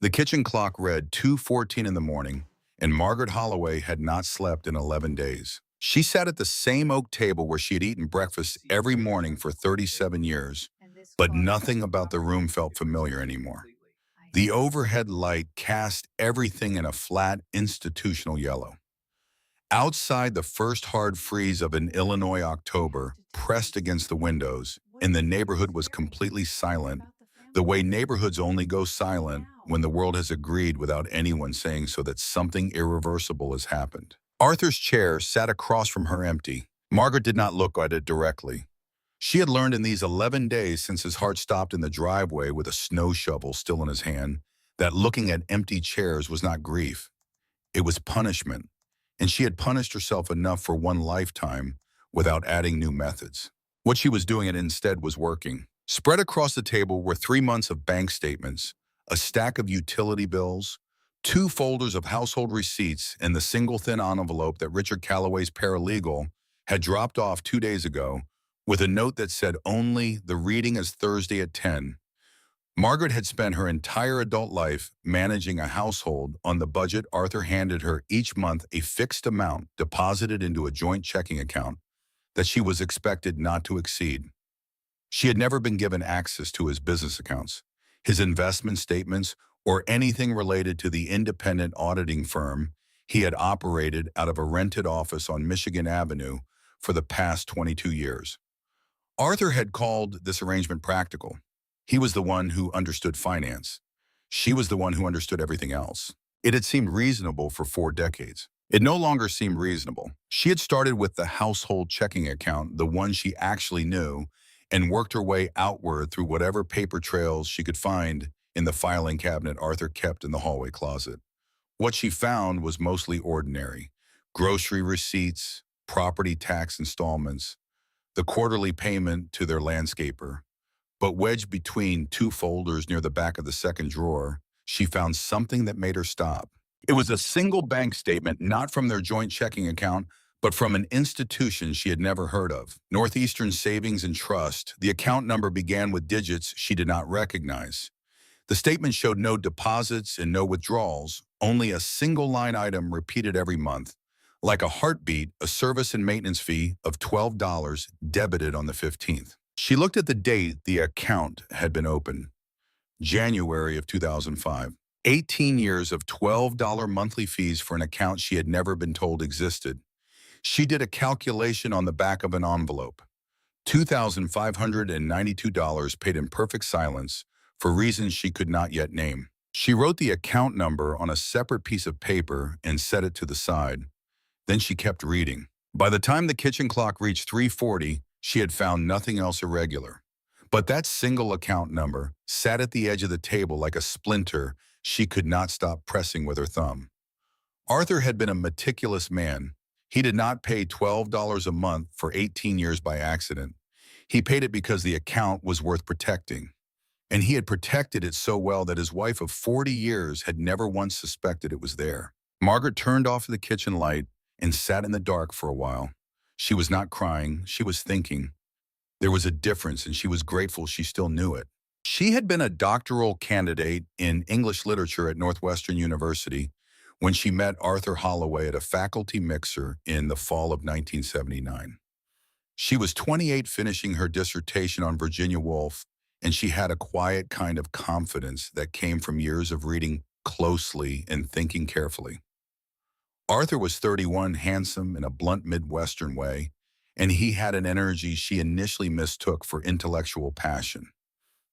The kitchen clock read 2:14 in the morning, and Margaret Holloway had not slept in 11 days. She sat at the same oak table where she had eaten breakfast every morning for 37 years, but nothing about the room felt familiar anymore. The overhead light cast everything in a flat, institutional yellow. Outside, the first hard freeze of an Illinois October pressed against the windows, and the neighborhood was completely silent, the way neighborhoods only go silent when the world has agreed without anyone saying so that something irreversible has happened. Arthur's chair sat across from her empty. Margaret did not look at it directly. She had learned in these 11 days since his heart stopped in the driveway with a snow shovel still in his hand that looking at empty chairs was not grief. It was punishment, and she had punished herself enough for one lifetime without adding new methods. What she was doing instead was working. Spread across the table were 3 months of bank statements, a stack of utility bills, two folders of household receipts, and the single thin envelope that Richard Calloway's paralegal had dropped off 2 days ago with a note that said only the reading is Thursday at 10. Margaret had spent her entire adult life managing a household on the budget Arthur handed her each month, a fixed amount deposited into a joint checking account that she was expected not to exceed. She had never been given access to his business accounts, his investment statements, or anything related to the independent auditing firm he had operated out of a rented office on Michigan Avenue for the past 22 years. Arthur had called this arrangement practical. He was the one who understood finance. She was the one who understood everything else. It had seemed reasonable for 4 decades. It no longer seemed reasonable. She had started with the household checking account, the one she actually knew, and worked her way outward through whatever paper trails she could find in the filing cabinet Arthur kept in the hallway closet. What she found was mostly ordinary: grocery receipts, property tax installments, the quarterly payment to their landscaper. But wedged between two folders near the back of the second drawer, she found something that made her stop. It was a single bank statement, not from their joint checking account, but from an institution she had never heard of, Northeastern Savings and Trust. The account number began with digits she did not recognize. The statement showed no deposits and no withdrawals, only a single line item repeated every month. Like a heartbeat, a service and maintenance fee of $12 debited on the 15th. She looked at the date the account had been opened, January of 2005. 18 years of $12 monthly fees for an account she had never been told existed. She did a calculation on the back of an envelope. $2,592 paid in perfect silence for reasons she could not yet name. She wrote the account number on a separate piece of paper and set it to the side. Then she kept reading. By the time the kitchen clock reached 3:40, she had found nothing else irregular. But that single account number sat at the edge of the table like a splinter she could not stop pressing with her thumb. Arthur had been a meticulous man. He did not pay $12 a month for 18 years by accident. He paid it because the account was worth protecting. And he had protected it so well that his wife of 40 years had never once suspected it was there. Margaret turned off the kitchen light and sat in the dark for a while. She was not crying, she was thinking. There was a difference, and she was grateful she still knew it. She had been a doctoral candidate in English literature at Northwestern University when she met Arthur Holloway at a faculty mixer in the fall of 1979. She was 28, finishing her dissertation on Virginia Woolf, and she had a quiet kind of confidence that came from years of reading closely and thinking carefully. Arthur was 31, handsome in a blunt Midwestern way, and he had an energy she initially mistook for intellectual passion.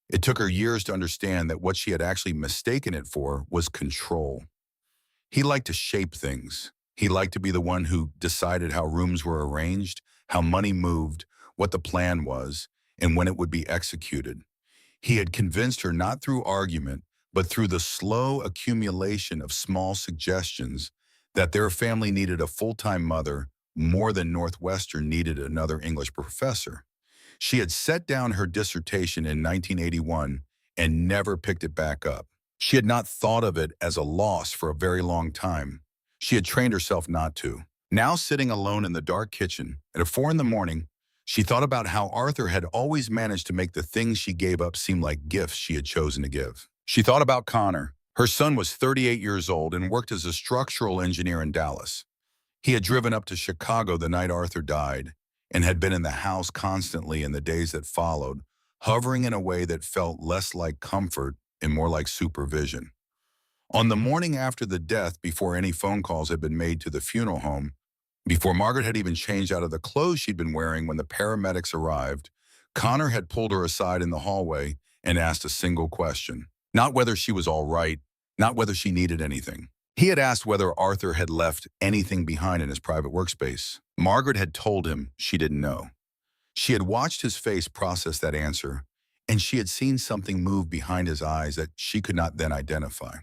It took her years to understand that what she had actually mistaken it for was control. He liked to shape things. He liked to be the one who decided how rooms were arranged, how money moved, what the plan was, and when it would be executed. He had convinced her not through argument, but through the slow accumulation of small suggestions that their family needed a full-time mother more than Northwestern needed another English professor. She had set down her dissertation in 1981 and never picked it back up. She had not thought of it as a loss for a very long time. She had trained herself not to. Now, sitting alone in the dark kitchen at 4 a.m, she thought about how Arthur had always managed to make the things she gave up seem like gifts she had chosen to give. She thought about Connor, Her son was 38 years old and worked as a structural engineer in Dallas. He had driven up to Chicago the night Arthur died and had been in the house constantly in the days that followed, hovering in a way that felt less like comfort and more like supervision. On the morning after the death, before any phone calls had been made to the funeral home, before Margaret had even changed out of the clothes she'd been wearing when the paramedics arrived, Connor had pulled her aside in the hallway and asked a single question. Not whether she was all right, not whether she needed anything. He had asked whether Arthur had left anything behind in his private workspace. Margaret had told him she didn't know. She had watched his face process that answer, and she had seen something move behind his eyes that she could not then identify.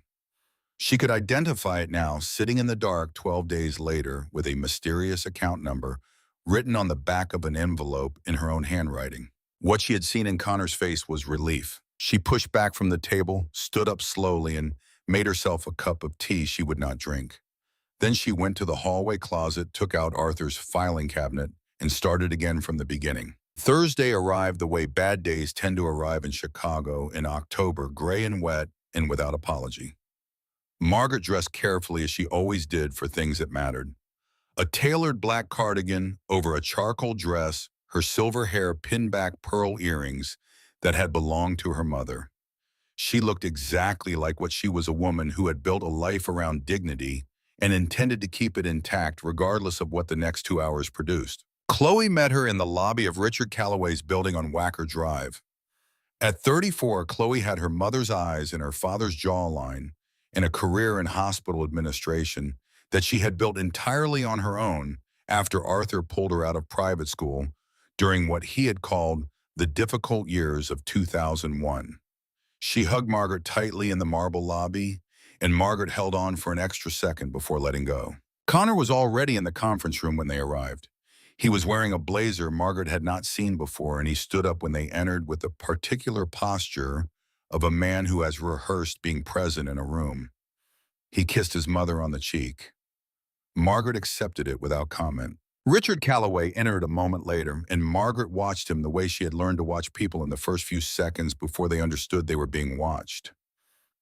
She could identify it now, sitting in the dark 12 days later with a mysterious account number written on the back of an envelope in her own handwriting. What she had seen in Connor's face was relief. She pushed back from the table, stood up slowly, and made herself a cup of tea she would not drink. Then she went to the hallway closet, took out Arthur's filing cabinet, and started again from the beginning. Thursday arrived the way bad days tend to arrive in Chicago in October, gray and wet and without apology. Margaret dressed carefully as she always did for things that mattered. A tailored black cardigan over a charcoal dress, her silver hair pinned back pearl earrings that had belonged to her mother. She looked exactly like what she was, a woman who had built a life around dignity and intended to keep it intact regardless of what the next 2 hours produced. Chloe met her in the lobby of Richard Calloway's building on Wacker Drive. At 34, Chloe had her mother's eyes and her father's jawline and a career in hospital administration that she had built entirely on her own after Arthur pulled her out of private school during what he had called the difficult years of 2001. She hugged Margaret tightly in the marble lobby, and Margaret held on for an extra second before letting go. Connor was already in the conference room when they arrived. He was wearing a blazer Margaret had not seen before, and he stood up when they entered with the particular posture of a man who has rehearsed being present in a room. He kissed his mother on the cheek. Margaret accepted it without comment. Richard Calloway entered a moment later, and Margaret watched him the way she had learned to watch people in the first few seconds before they understood they were being watched.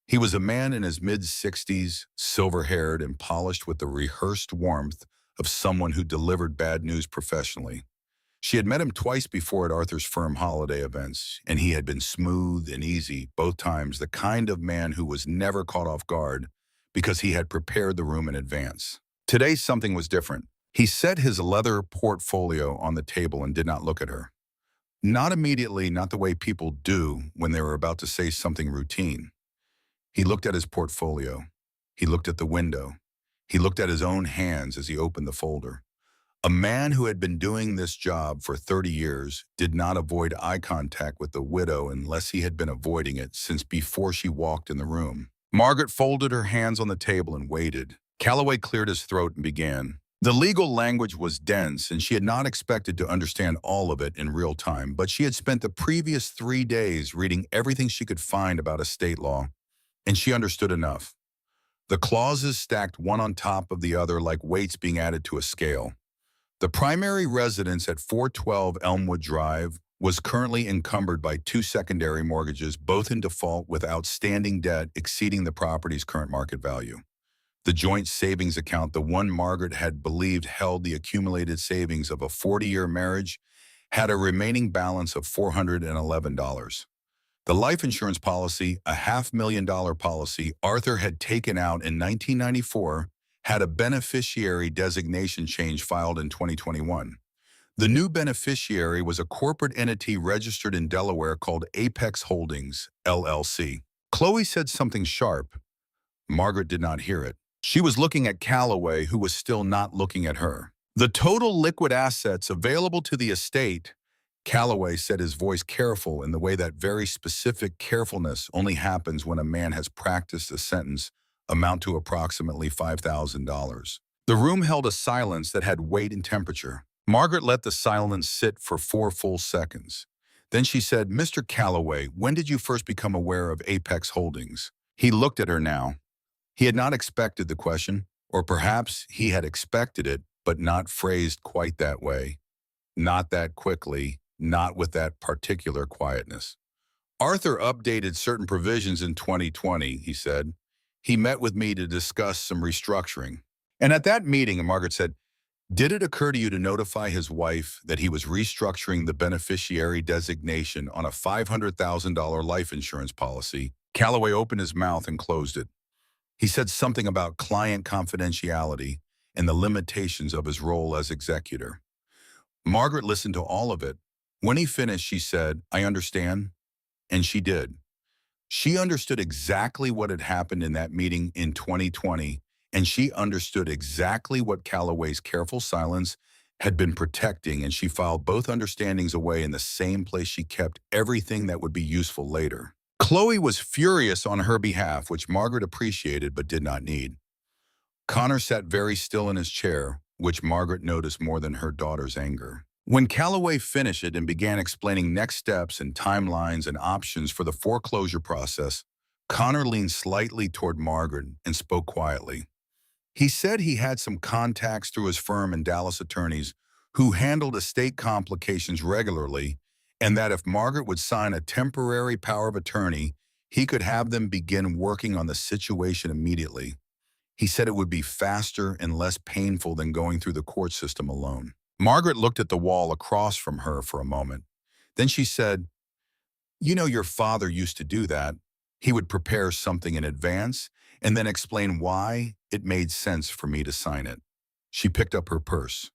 He was a man in his mid-60s, silver-haired and polished with the rehearsed warmth of someone who delivered bad news professionally. She had met him twice before at Arthur's firm holiday events, and he had been smooth and easy both times, the kind of man who was never caught off guard because he had prepared the room in advance. Today, something was different. He set his leather portfolio on the table and did not look at her. Not immediately, not the way people do when they were about to say something routine. He looked at his portfolio. He looked at the window. He looked at his own hands as he opened the folder. A man who had been doing this job for 30 years did not avoid eye contact with the widow unless he had been avoiding it since before she walked in the room. Margaret folded her hands on the table and waited. Calloway cleared his throat and began. The legal language was dense, and she had not expected to understand all of it in real time, but she had spent the previous 3 days reading everything she could find about estate law, and she understood enough. The clauses stacked one on top of the other like weights being added to a scale. The primary residence at 412 Elmwood Drive was currently encumbered by 2 secondary mortgages, both in default with outstanding debt exceeding the property's current market value. The joint savings account, the one Margaret had believed held the accumulated savings of a 40-year marriage, had a remaining balance of $411. The life insurance policy, a $500,000 policy Arthur had taken out in 1994, had a beneficiary designation change filed in 2021. The new beneficiary was a corporate entity registered in Delaware called Apex Holdings, LLC. Chloe said something sharp. Margaret did not hear it. She was looking at Calloway, who was still not looking at her. The total liquid assets available to the estate, Calloway said, his voice careful in the way that very specific carefulness only happens when a man has practiced a sentence, amount to approximately $5,000. The room held a silence that had weight and temperature. Margaret let the silence sit for 4 full seconds. Then she said, "Mr. Calloway, when did you first become aware of Apex Holdings?" He looked at her now. He had not expected the question, or perhaps he had expected it, but not phrased quite that way. Not that quickly, not with that particular quietness. "Arthur updated certain provisions in 2020, he said. He met with me to discuss some restructuring. And at that meeting, Margaret said, did it occur to you to notify his wife that he was restructuring the beneficiary designation on a $500,000 life insurance policy? Calloway opened his mouth and closed it. He said something about client confidentiality and the limitations of his role as executor. Margaret listened to all of it. When he finished, she said, I understand, and she did. She understood exactly what had happened in that meeting in 2020, and she understood exactly what Calloway's careful silence had been protecting, and she filed both understandings away in the same place she kept everything that would be useful later. Chloe was furious on her behalf, which Margaret appreciated but did not need. Connor sat very still in his chair, which Margaret noticed more than her daughter's anger. When Calloway finished it and began explaining next steps and timelines and options for the foreclosure process, Connor leaned slightly toward Margaret and spoke quietly. He said he had some contacts through his firm and Dallas attorneys who handled estate complications regularly, and that if Margaret would sign a temporary power of attorney, he could have them begin working on the situation immediately. He said it would be faster and less painful than going through the court system alone. Margaret looked at the wall across from her for a moment. Then she said, you know, your father used to do that. He would prepare something in advance and then explain why it made sense for me to sign it. She picked up her purse.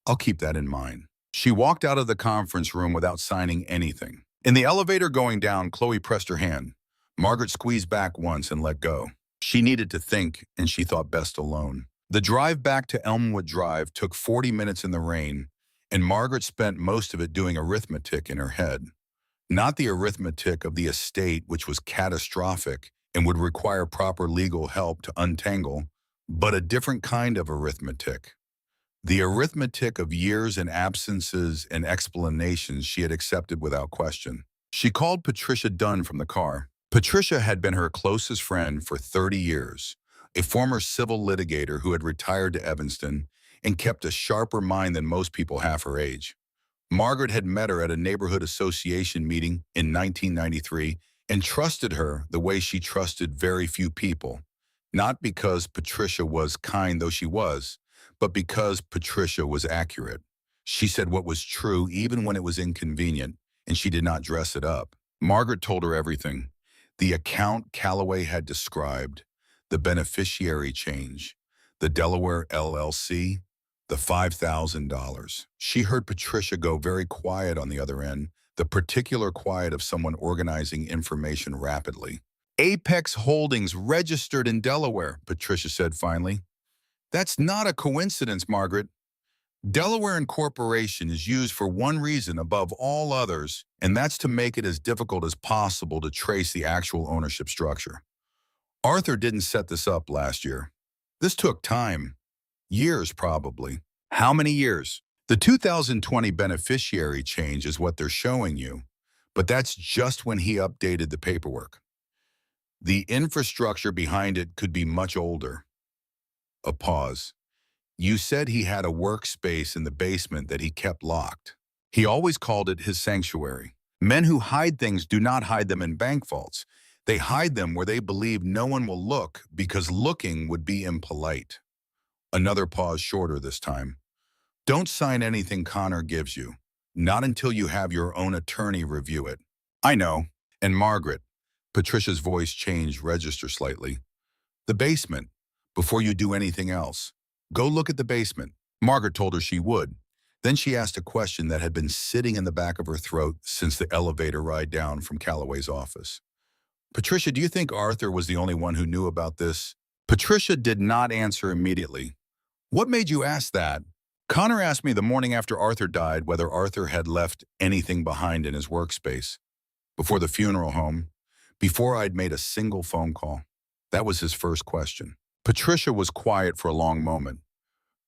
I'll keep that in mind. She walked out of the conference room without signing anything. In the elevator going down, Chloe pressed her hand. Margaret squeezed back once and let go. She needed to think, and she thought best alone. The drive back to Elmwood Drive took 40 minutes in the rain, and Margaret spent most of it doing arithmetic in her head. Not the arithmetic of the estate, which was catastrophic and would require proper legal help to untangle, but a different kind of arithmetic. The arithmetic of years and absences and explanations she had accepted without question. She called Patricia Dunn from the car. Patricia had been her closest friend for 30 years, a former civil litigator who had retired to Evanston and kept a sharper mind than most people half her age. Margaret had met her at a neighborhood association meeting in 1993 and trusted her the way she trusted very few people, not because Patricia was kind, though she was, but because Patricia was accurate. She said what was true even when it was inconvenient, and she did not dress it up. Margaret told her everything. The account Calloway had described, the beneficiary change, the Delaware LLC, the $5,000. She heard Patricia go very quiet on the other end, the particular quiet of someone organizing information rapidly. Apex Holdings registered in Delaware, Patricia said finally. That's not a coincidence, Margaret. Delaware Incorporation is used for one reason above all others, and that's to make it as difficult as possible to trace the actual ownership structure. Arthur didn't set this up last year. This took time. Years, probably. How many years? The 2020 beneficiary change is what they're showing you, but that's just when he updated the paperwork. The infrastructure behind it could be much older. A pause. You said he had a workspace in the basement that he kept locked. He always called it his sanctuary. Men who hide things do not hide them in bank vaults. They hide them where they believe no one will look because looking would be impolite. Another pause, shorter this time. Don't sign anything Connor gives you. Not until you have your own attorney review it. I know. And Margaret. Patricia's voice changed register slightly. The basement. Before you do anything else. Go look at the basement. Margaret told her she would. Then she asked a question that had been sitting in the back of her throat since the elevator ride down from Calloway's office. Patricia, do you think Arthur was the only one who knew about this? Patricia did not answer immediately. What made you ask that? Connor asked me the morning after Arthur died whether Arthur had left anything behind in his workspace. Before the funeral home, before I'd made a single phone call. That was his first question. Patricia was quiet for a long moment.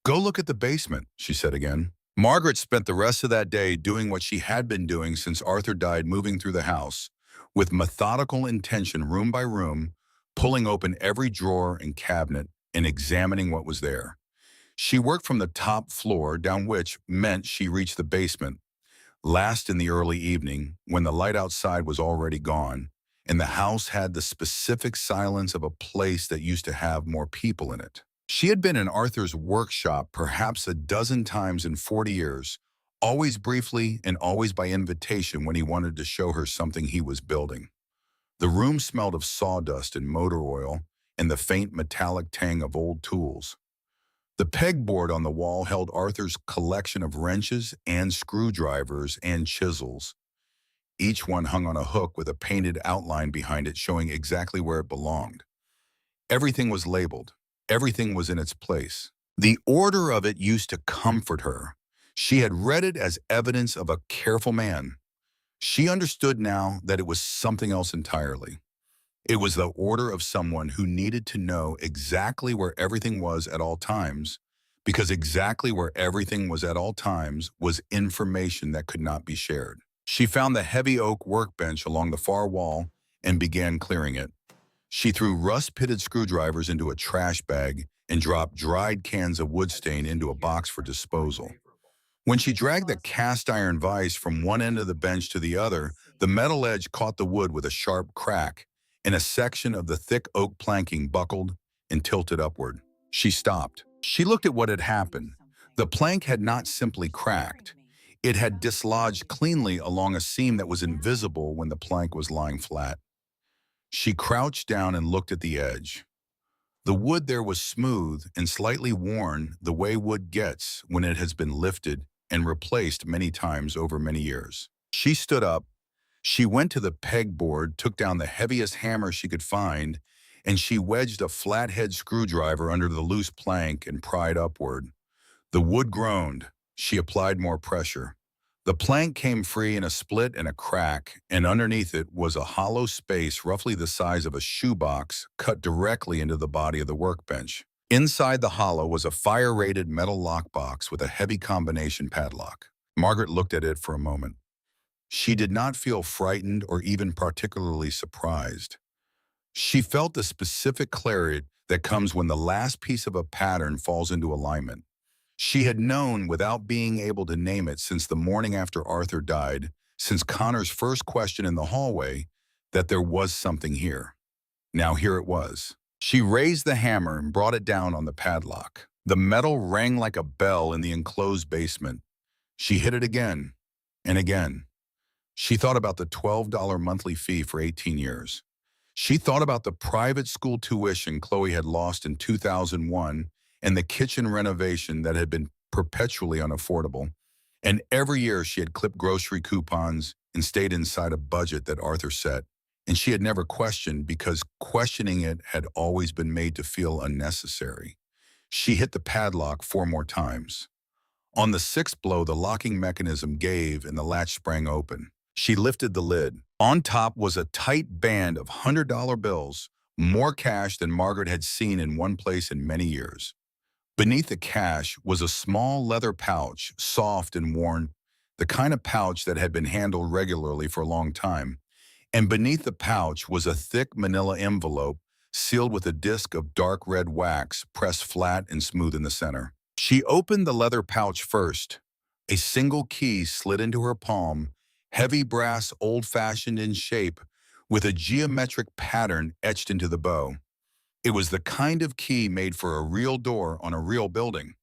Go look at the basement, she said again. Margaret spent the rest of that day doing what she had been doing since Arthur died, moving through the house, with methodical intention, room by room, pulling open every drawer and cabinet and examining what was there. She worked from the top floor down, which meant she reached the basement, last in the early evening when the light outside was already gone, and the house had the specific silence of a place that used to have more people in it. She had been in Arthur's workshop perhaps a dozen times in 40 years, always briefly and always by invitation when he wanted to show her something he was building. The room smelled of sawdust and motor oil and the faint metallic tang of old tools. The pegboard on the wall held Arthur's collection of wrenches and screwdrivers and chisels. Each one hung on a hook with a painted outline behind it showing exactly where it belonged. Everything was labeled. Everything was in its place. The order of it used to comfort her. She had read it as evidence of a careful man. She understood now that it was something else entirely. It was the order of someone who needed to know exactly where everything was at all times, because exactly where everything was at all times was information that could not be shared. She found the heavy oak workbench along the far wall and began clearing it. She threw rust-pitted screwdrivers into a trash bag and dropped dried cans of wood stain into a box for disposal. When she dragged the cast iron vise from one end of the bench to the other, the metal edge caught the wood with a sharp crack, and a section of the thick oak planking buckled and tilted upward. She stopped. She looked at what had happened. The plank had not simply cracked. It had dislodged cleanly along a seam that was invisible when the plank was lying flat. She crouched down and looked at the edge. The wood there was smooth and slightly worn the way wood gets when it has been lifted and replaced many times over many years. She stood up. She went to the pegboard, took down the heaviest hammer she could find, and she wedged a flathead screwdriver under the loose plank and pried upward. The wood groaned. She applied more pressure. The plank came free in a split and a crack, and underneath it was a hollow space roughly the size of a shoebox cut directly into the body of the workbench. Inside the hollow was a fire-rated metal lockbox with a heavy combination padlock. Margaret looked at it for a moment. She did not feel frightened or even particularly surprised. She felt the specific clarity that comes when the last piece of a pattern falls into alignment. She had known without being able to name it since the morning after Arthur died, since Connor's first question in the hallway, that there was something here. Now here it was. She raised the hammer and brought it down on the padlock. The metal rang like a bell in the enclosed basement. She hit it again and again. She thought about the $12 monthly fee for 18 years. She thought about the private school tuition Chloe had lost in 2001 and the kitchen renovation that had been perpetually unaffordable. And every year she had clipped grocery coupons and stayed inside a budget that Arthur set. And she had never questioned because questioning it had always been made to feel unnecessary. She hit the padlock 4 more times. On the 6th blow, the locking mechanism gave and the latch sprang open. She lifted the lid. On top was a tight band of $100 bills, more cash than Margaret had seen in one place in many years. Beneath the cash was a small leather pouch, soft and worn, the kind of pouch that had been handled regularly for a long time. And beneath the pouch was a thick manila envelope sealed with a disc of dark red wax pressed flat and smooth in the center. She opened the leather pouch first. A single key slid into her palm, heavy brass, old-fashioned in shape, with a geometric pattern etched into the bow. It was the kind of key made for a real door on a real building.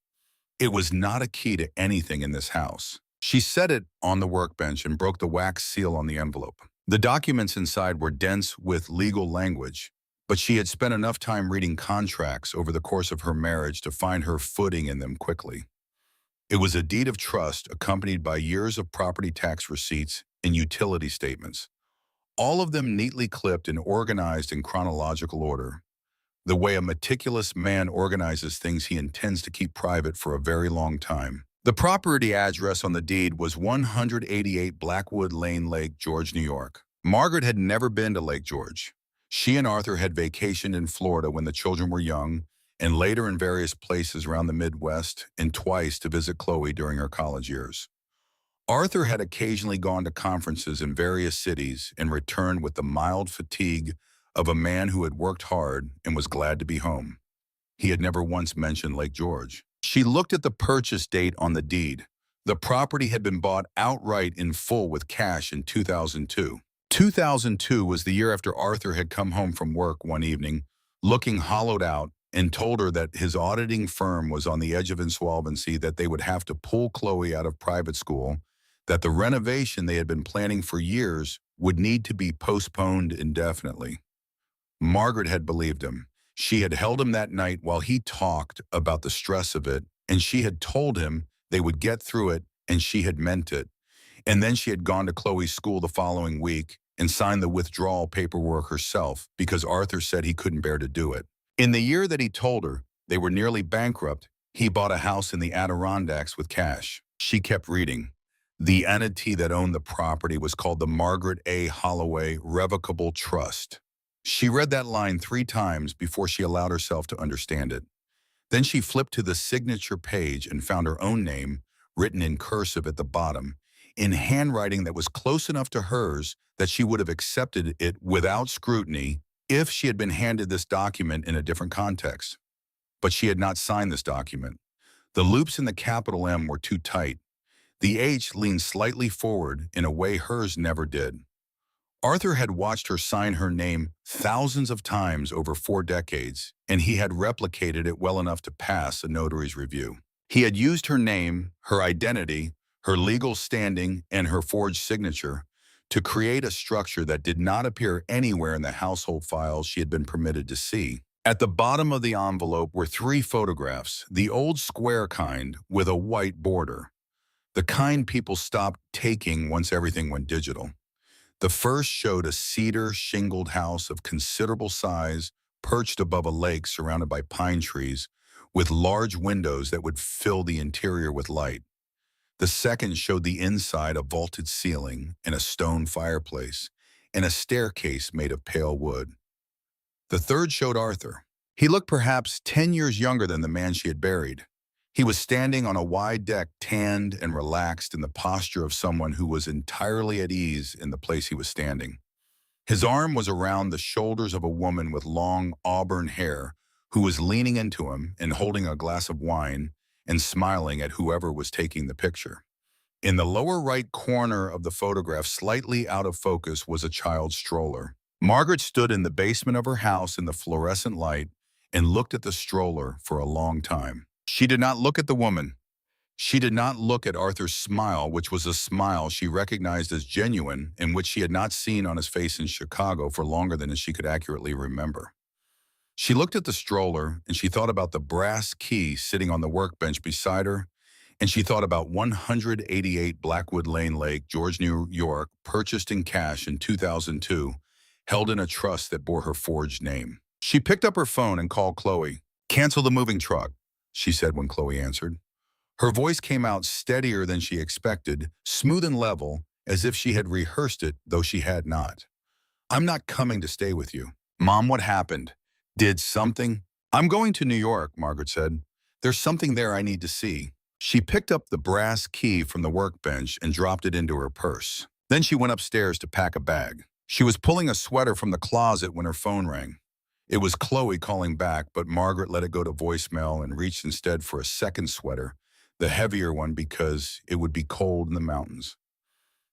It was not a key to anything in this house. She set it on the workbench and broke the wax seal on the envelope. The documents inside were dense with legal language, but she had spent enough time reading contracts over the course of her marriage to find her footing in them quickly. It was a deed of trust accompanied by years of property tax receipts and utility statements, all of them neatly clipped and organized in chronological order, the way a meticulous man organizes things he intends to keep private for a very long time. The property address on the deed was 188 Blackwood Lane, Lake George, New York. Margaret had never been to Lake George. She and Arthur had vacationed in Florida when the children were young, and later in various places around the Midwest, and twice to visit Chloe during her college years. Arthur had occasionally gone to conferences in various cities and returned with the mild fatigue of a man who had worked hard and was glad to be home. He had never once mentioned Lake George. She looked at the purchase date on the deed. The property had been bought outright in full with cash in 2002. 2002 was the year after Arthur had come home from work one evening, looking hollowed out, and told her that his auditing firm was on the edge of insolvency, that they would have to pull Chloe out of private school, that the renovation they had been planning for years would need to be postponed indefinitely. Margaret had believed him. She had held him that night while he talked about the stress of it, and she had told him they would get through it, and she had meant it. And then she had gone to Chloe's school the following week and signed the withdrawal paperwork herself because Arthur said he couldn't bear to do it. In the year that he told her they were nearly bankrupt, he bought a house in the Adirondacks with cash. She kept reading. The entity that owned the property was called the Margaret A. Holloway Revocable Trust. She read that line 3 times before she allowed herself to understand it. Then she flipped to the signature page and found her own name written in cursive at the bottom, in handwriting that was close enough to hers that she would have accepted it without scrutiny if she had been handed this document in a different context. But she had not signed this document. The loops in the capital M were too tight. The H leaned slightly forward in a way hers never did. Arthur had watched her sign her name thousands of times over 4 decades, and he had replicated it well enough to pass a notary's review. He had used her name, her identity, her legal standing, and her forged signature to create a structure that did not appear anywhere in the household files she had been permitted to see. At the bottom of the envelope were 3 photographs, the old square kind with a white border, the kind people stopped taking once everything went digital. The first showed a cedar shingled house of considerable size perched above a lake surrounded by pine trees with large windows that would fill the interior with light. The second showed the inside, a vaulted ceiling and a stone fireplace, and a staircase made of pale wood. The third showed Arthur. He looked perhaps 10 years younger than the man she had buried. He was standing on a wide deck, tanned and relaxed in the posture of someone who was entirely at ease in the place he was standing. His arm was around the shoulders of a woman with long auburn hair who was leaning into him and holding a glass of wine and smiling at whoever was taking the picture. In the lower right corner of the photograph, slightly out of focus, was a child's stroller. Margaret stood in the basement of her house in the fluorescent light and looked at the stroller for a long time. She did not look at the woman. She did not look at Arthur's smile, which was a smile she recognized as genuine and which she had not seen on his face in Chicago for longer than she could accurately remember. She looked at the stroller, and she thought about the brass key sitting on the workbench beside her, and she thought about 188 Blackwood Lane Lake, George, New York, purchased in cash in 2002, held in a trust that bore her forged name. She picked up her phone and called Chloe. "Cancel the moving truck," she said when Chloe answered. Her voice came out steadier than she expected, smooth and level, as if she had rehearsed it, though she had not. "I'm not coming to stay with you." "Mom, what happened? Did something?" "I'm going to New York," Margaret said. "There's something there I need to see." She picked up the brass key from the workbench and dropped it into her purse. Then she went upstairs to pack a bag. She was pulling a sweater from the closet when her phone rang. It was Chloe calling back, but Margaret let it go to voicemail and reached instead for a second sweater, the heavier one because it would be cold in the mountains.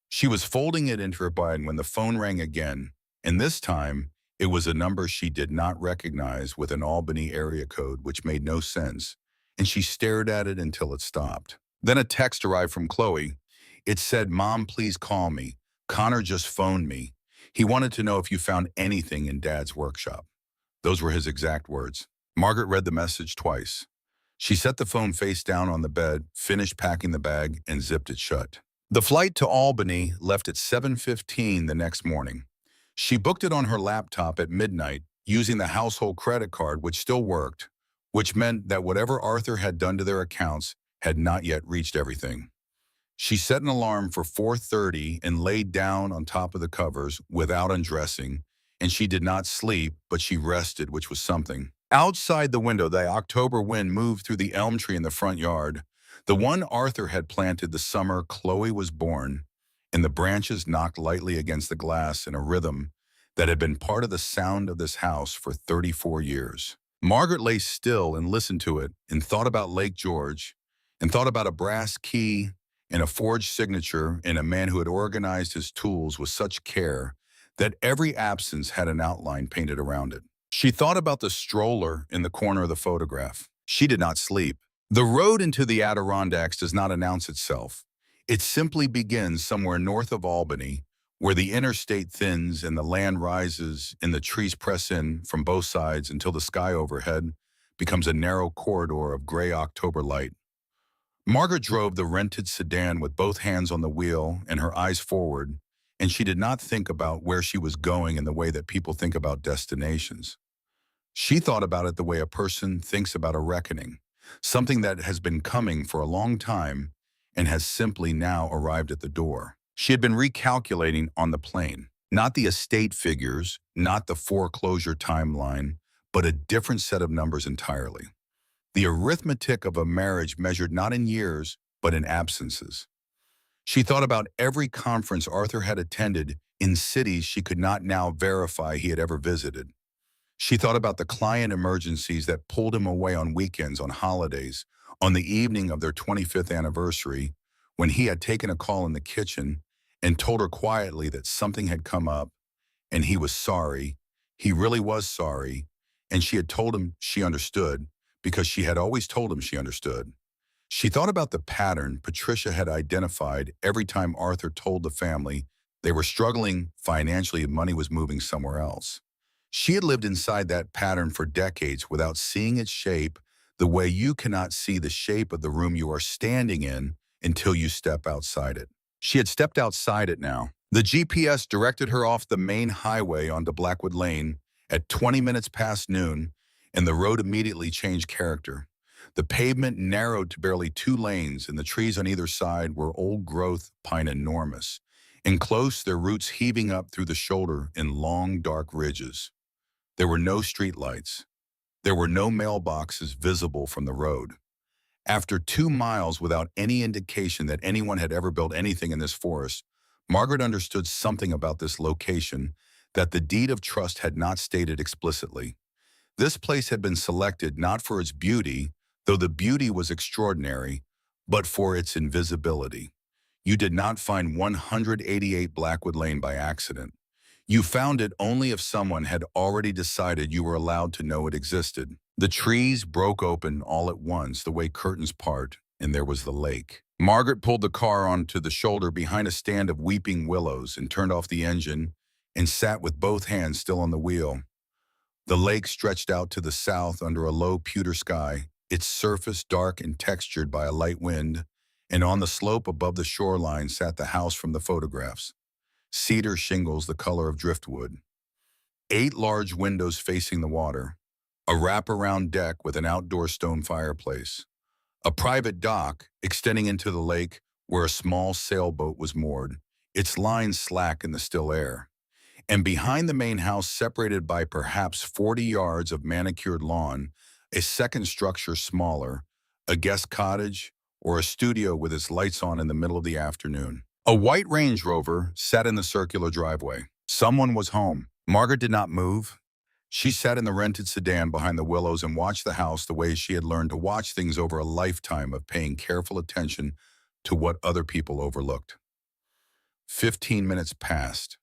She was folding it into her bag when the phone rang again, and this time it was a number she did not recognize with an Albany area code, which made no sense, and she stared at it until it stopped. Then a text arrived from Chloe. It said, "Mom, please call me. Connor just phoned me. He wanted to know if you found anything in Dad's workshop." Those were his exact words. Margaret read the message twice. She set the phone face down on the bed, finished packing the bag, and zipped it shut. The flight to Albany left at 7:15 the next morning. She booked it on her laptop at midnight using the household credit card, which still worked, which meant that whatever Arthur had done to their accounts had not yet reached everything. She set an alarm for 4:30 and laid down on top of the covers without undressing, and she did not sleep, but she rested, which was something. Outside the window, the October wind moved through the elm tree in the front yard, the one Arthur had planted the summer Chloe was born, and the branches knocked lightly against the glass in a rhythm that had been part of the sound of this house for 34 years. Margaret lay still and listened to it and thought about Lake George and thought about a brass key and a forged signature and a man who had organized his tools with such care that every absence had an outline painted around it. She thought about the stroller in the corner of the photograph. She did not sleep. The road into the Adirondacks does not announce itself. It simply begins somewhere north of Albany, where the interstate thins and the land rises and the trees press in from both sides until the sky overhead becomes a narrow corridor of gray October light. Margaret drove the rented sedan with both hands on the wheel and her eyes forward, and she did not think about where she was going in the way that people think about destinations. She thought about it the way a person thinks about a reckoning, something that has been coming for a long time and has simply now arrived at the door. She had been recalculating on the plane, not the estate figures, not the foreclosure timeline, but a different set of numbers entirely. The arithmetic of a marriage measured not in years, but in absences. She thought about every conference Arthur had attended in cities she could not now verify he had ever visited. She thought about the client emergencies that pulled him away on weekends, on holidays, on the evening of their 25th anniversary, when he had taken a call in the kitchen and told her quietly that something had come up and he was sorry. He really was sorry. And she had told him she understood because she had always told him she understood. She thought about the pattern Patricia had identified every time Arthur told the family they were struggling financially and money was moving somewhere else. She had lived inside that pattern for decades without seeing its shape the way you cannot see the shape of the room you are standing in until you step outside it. She had stepped outside it now. The GPS directed her off the main highway onto Blackwood Lane at 20 minutes past noon, and the road immediately changed character. The pavement narrowed to barely 2 lanes, and the trees on either side were old-growth pine enormous, and close, their roots heaving up through the shoulder in long, dark ridges. There were no streetlights. There were no mailboxes visible from the road. After 2 miles without any indication that anyone had ever built anything in this forest, Margaret understood something about this location that the deed of trust had not stated explicitly. This place had been selected not for its beauty, though the beauty was extraordinary, but for its invisibility. You did not find 188 Blackwood Lane by accident. You found it only if someone had already decided you were allowed to know it existed. The trees broke open all at once, the way curtains part, and there was the lake. Margaret pulled the car onto the shoulder behind a stand of weeping willows and turned off the engine and sat with both hands still on the wheel. The lake stretched out to the south under a low pewter sky, its surface dark and textured by a light wind, and on the slope above the shoreline sat the house from the photographs. Cedar shingles the color of driftwood. 8 large windows facing the water. A wraparound deck with an outdoor stone fireplace. A private dock extending into the lake where a small sailboat was moored, its lines slack in the still air. And behind the main house, separated by perhaps 40 yards of manicured lawn, a second structure smaller, a guest cottage, or a studio with its lights on in the middle of the afternoon. A white Range Rover sat in the circular driveway. Someone was home. Margaret did not move. She sat in the rented sedan behind the willows and watched the house the way she had learned to watch things over a lifetime of paying careful attention to what other people overlooked. 15 minutes passed.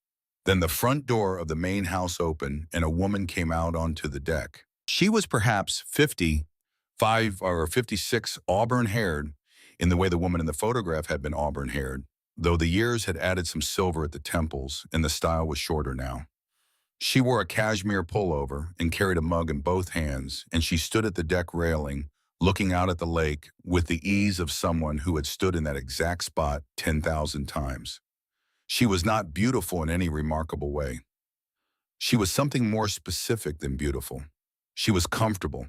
Then the front door of the main house opened and a woman came out onto the deck. She was perhaps 55 or 56, auburn-haired, in the way the woman in the photograph had been auburn-haired, though the years had added some silver at the temples and the style was shorter now. She wore a cashmere pullover and carried a mug in both hands, and she stood at the deck railing, looking out at the lake with the ease of someone who had stood in that exact spot 10,000 times. She was not beautiful in any remarkable way. She was something more specific than beautiful. She was comfortable.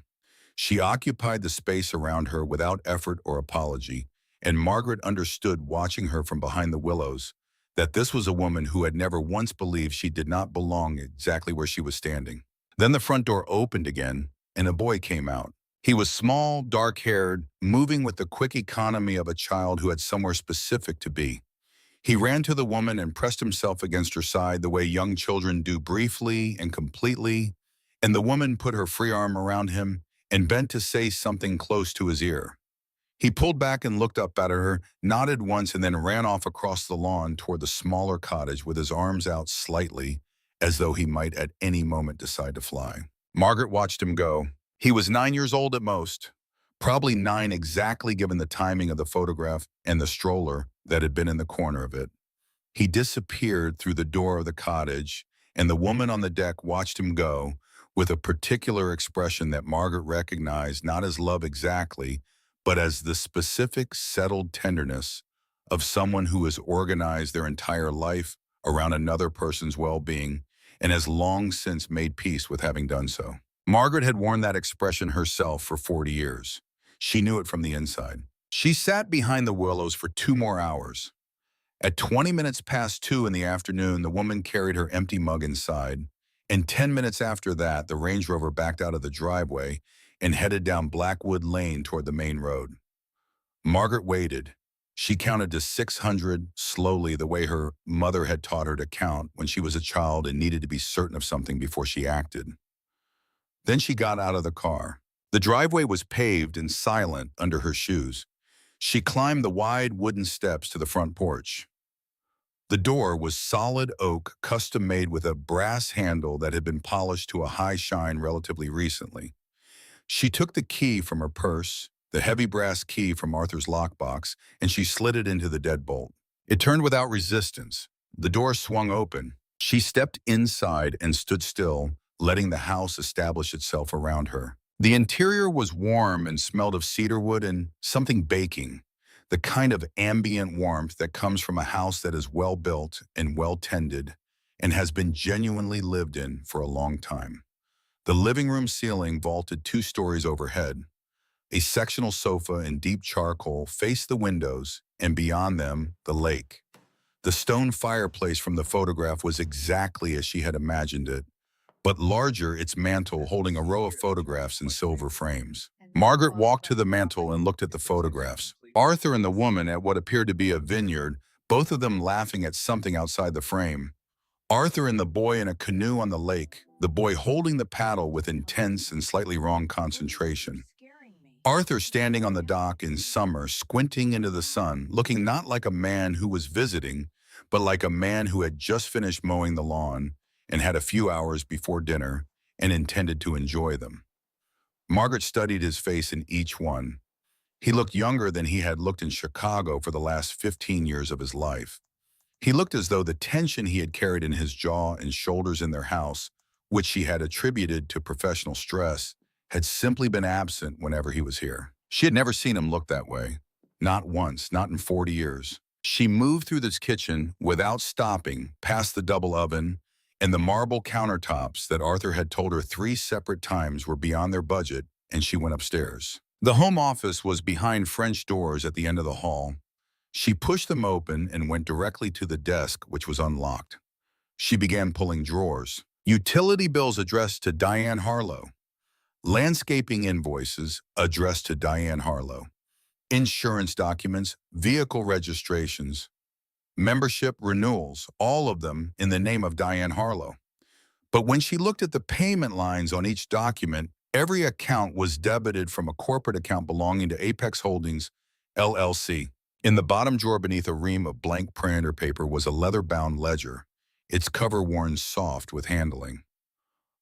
She occupied the space around her without effort or apology, and Margaret understood, watching her from behind the willows, that this was a woman who had never once believed she did not belong exactly where she was standing. Then the front door opened again, and a boy came out. He was small, dark-haired, moving with the quick economy of a child who had somewhere specific to be. He ran to the woman and pressed himself against her side the way young children do, briefly and completely, and the woman put her free arm around him and bent to say something close to his ear. He pulled back and looked up at her, nodded once, and then ran off across the lawn toward the smaller cottage with his arms out slightly as though he might at any moment decide to fly. Margaret watched him go. He was 9 years old at most, probably 9 exactly given the timing of the photograph and the stroller that had been in the corner of it. He disappeared through the door of the cottage, and the woman on the deck watched him go with a particular expression that Margaret recognized not as love exactly, but as the specific, settled tenderness of someone who has organized their entire life around another person's well-being and has long since made peace with having done so. Margaret had worn that expression herself for 40 years. She knew it from the inside. She sat behind the willows for 2 more hours. At 20 minutes past 2 in the afternoon, the woman carried her empty mug inside, and 10 minutes after that, the Range Rover backed out of the driveway and headed down Blackwood Lane toward the main road. Margaret waited. She counted to 600 slowly, the way her mother had taught her to count when she was a child and needed to be certain of something before she acted. Then she got out of the car. The driveway was paved and silent under her shoes. She climbed the wide wooden steps to the front porch. The door was solid oak, custom-made with a brass handle that had been polished to a high shine relatively recently. She took the key from her purse, the heavy brass key from Arthur's lockbox, and she slid it into the deadbolt. It turned without resistance. The door swung open. She stepped inside and stood still, letting the house establish itself around her. The interior was warm and smelled of cedarwood and something baking, the kind of ambient warmth that comes from a house that is well built and well tended and has been genuinely lived in for a long time. The living room ceiling, vaulted 2 stories overhead. A sectional sofa in deep charcoal faced the windows, and beyond them, the lake. The stone fireplace from the photograph was exactly as she had imagined it, but larger, its mantel holding a row of photographs in silver frames. Margaret walked to the mantel and looked at the photographs. Arthur and the woman at what appeared to be a vineyard, both of them laughing at something outside the frame. Arthur and the boy in a canoe on the lake, the boy holding the paddle with intense and slightly wrong concentration. Arthur standing on the dock in summer, squinting into the sun, looking not like a man who was visiting, but like a man who had just finished mowing the lawn and had a few hours before dinner and intended to enjoy them. Margaret studied his face in each one. He looked younger than he had looked in Chicago for the last 15 years of his life. He looked as though the tension he had carried in his jaw and shoulders in their house, which she had attributed to professional stress, had simply been absent whenever he was here. She had never seen him look that way. Not once, not in 40 years. She moved through this kitchen without stopping, past the double oven and the marble countertops that Arthur had told her 3 separate times were beyond their budget, and she went upstairs. The home office was behind French doors at the end of the hall. She pushed them open and went directly to the desk, which was unlocked. She began pulling drawers. Utility bills addressed to Diane Harlow. Landscaping invoices addressed to Diane Harlow. Insurance documents, vehicle registrations, membership renewals, all of them in the name of Diane Harlow. But when she looked at the payment lines on each document, every account was debited from a corporate account belonging to Apex Holdings, LLC. In the bottom drawer beneath a ream of blank printer paper was a leather-bound ledger, its cover worn soft with handling.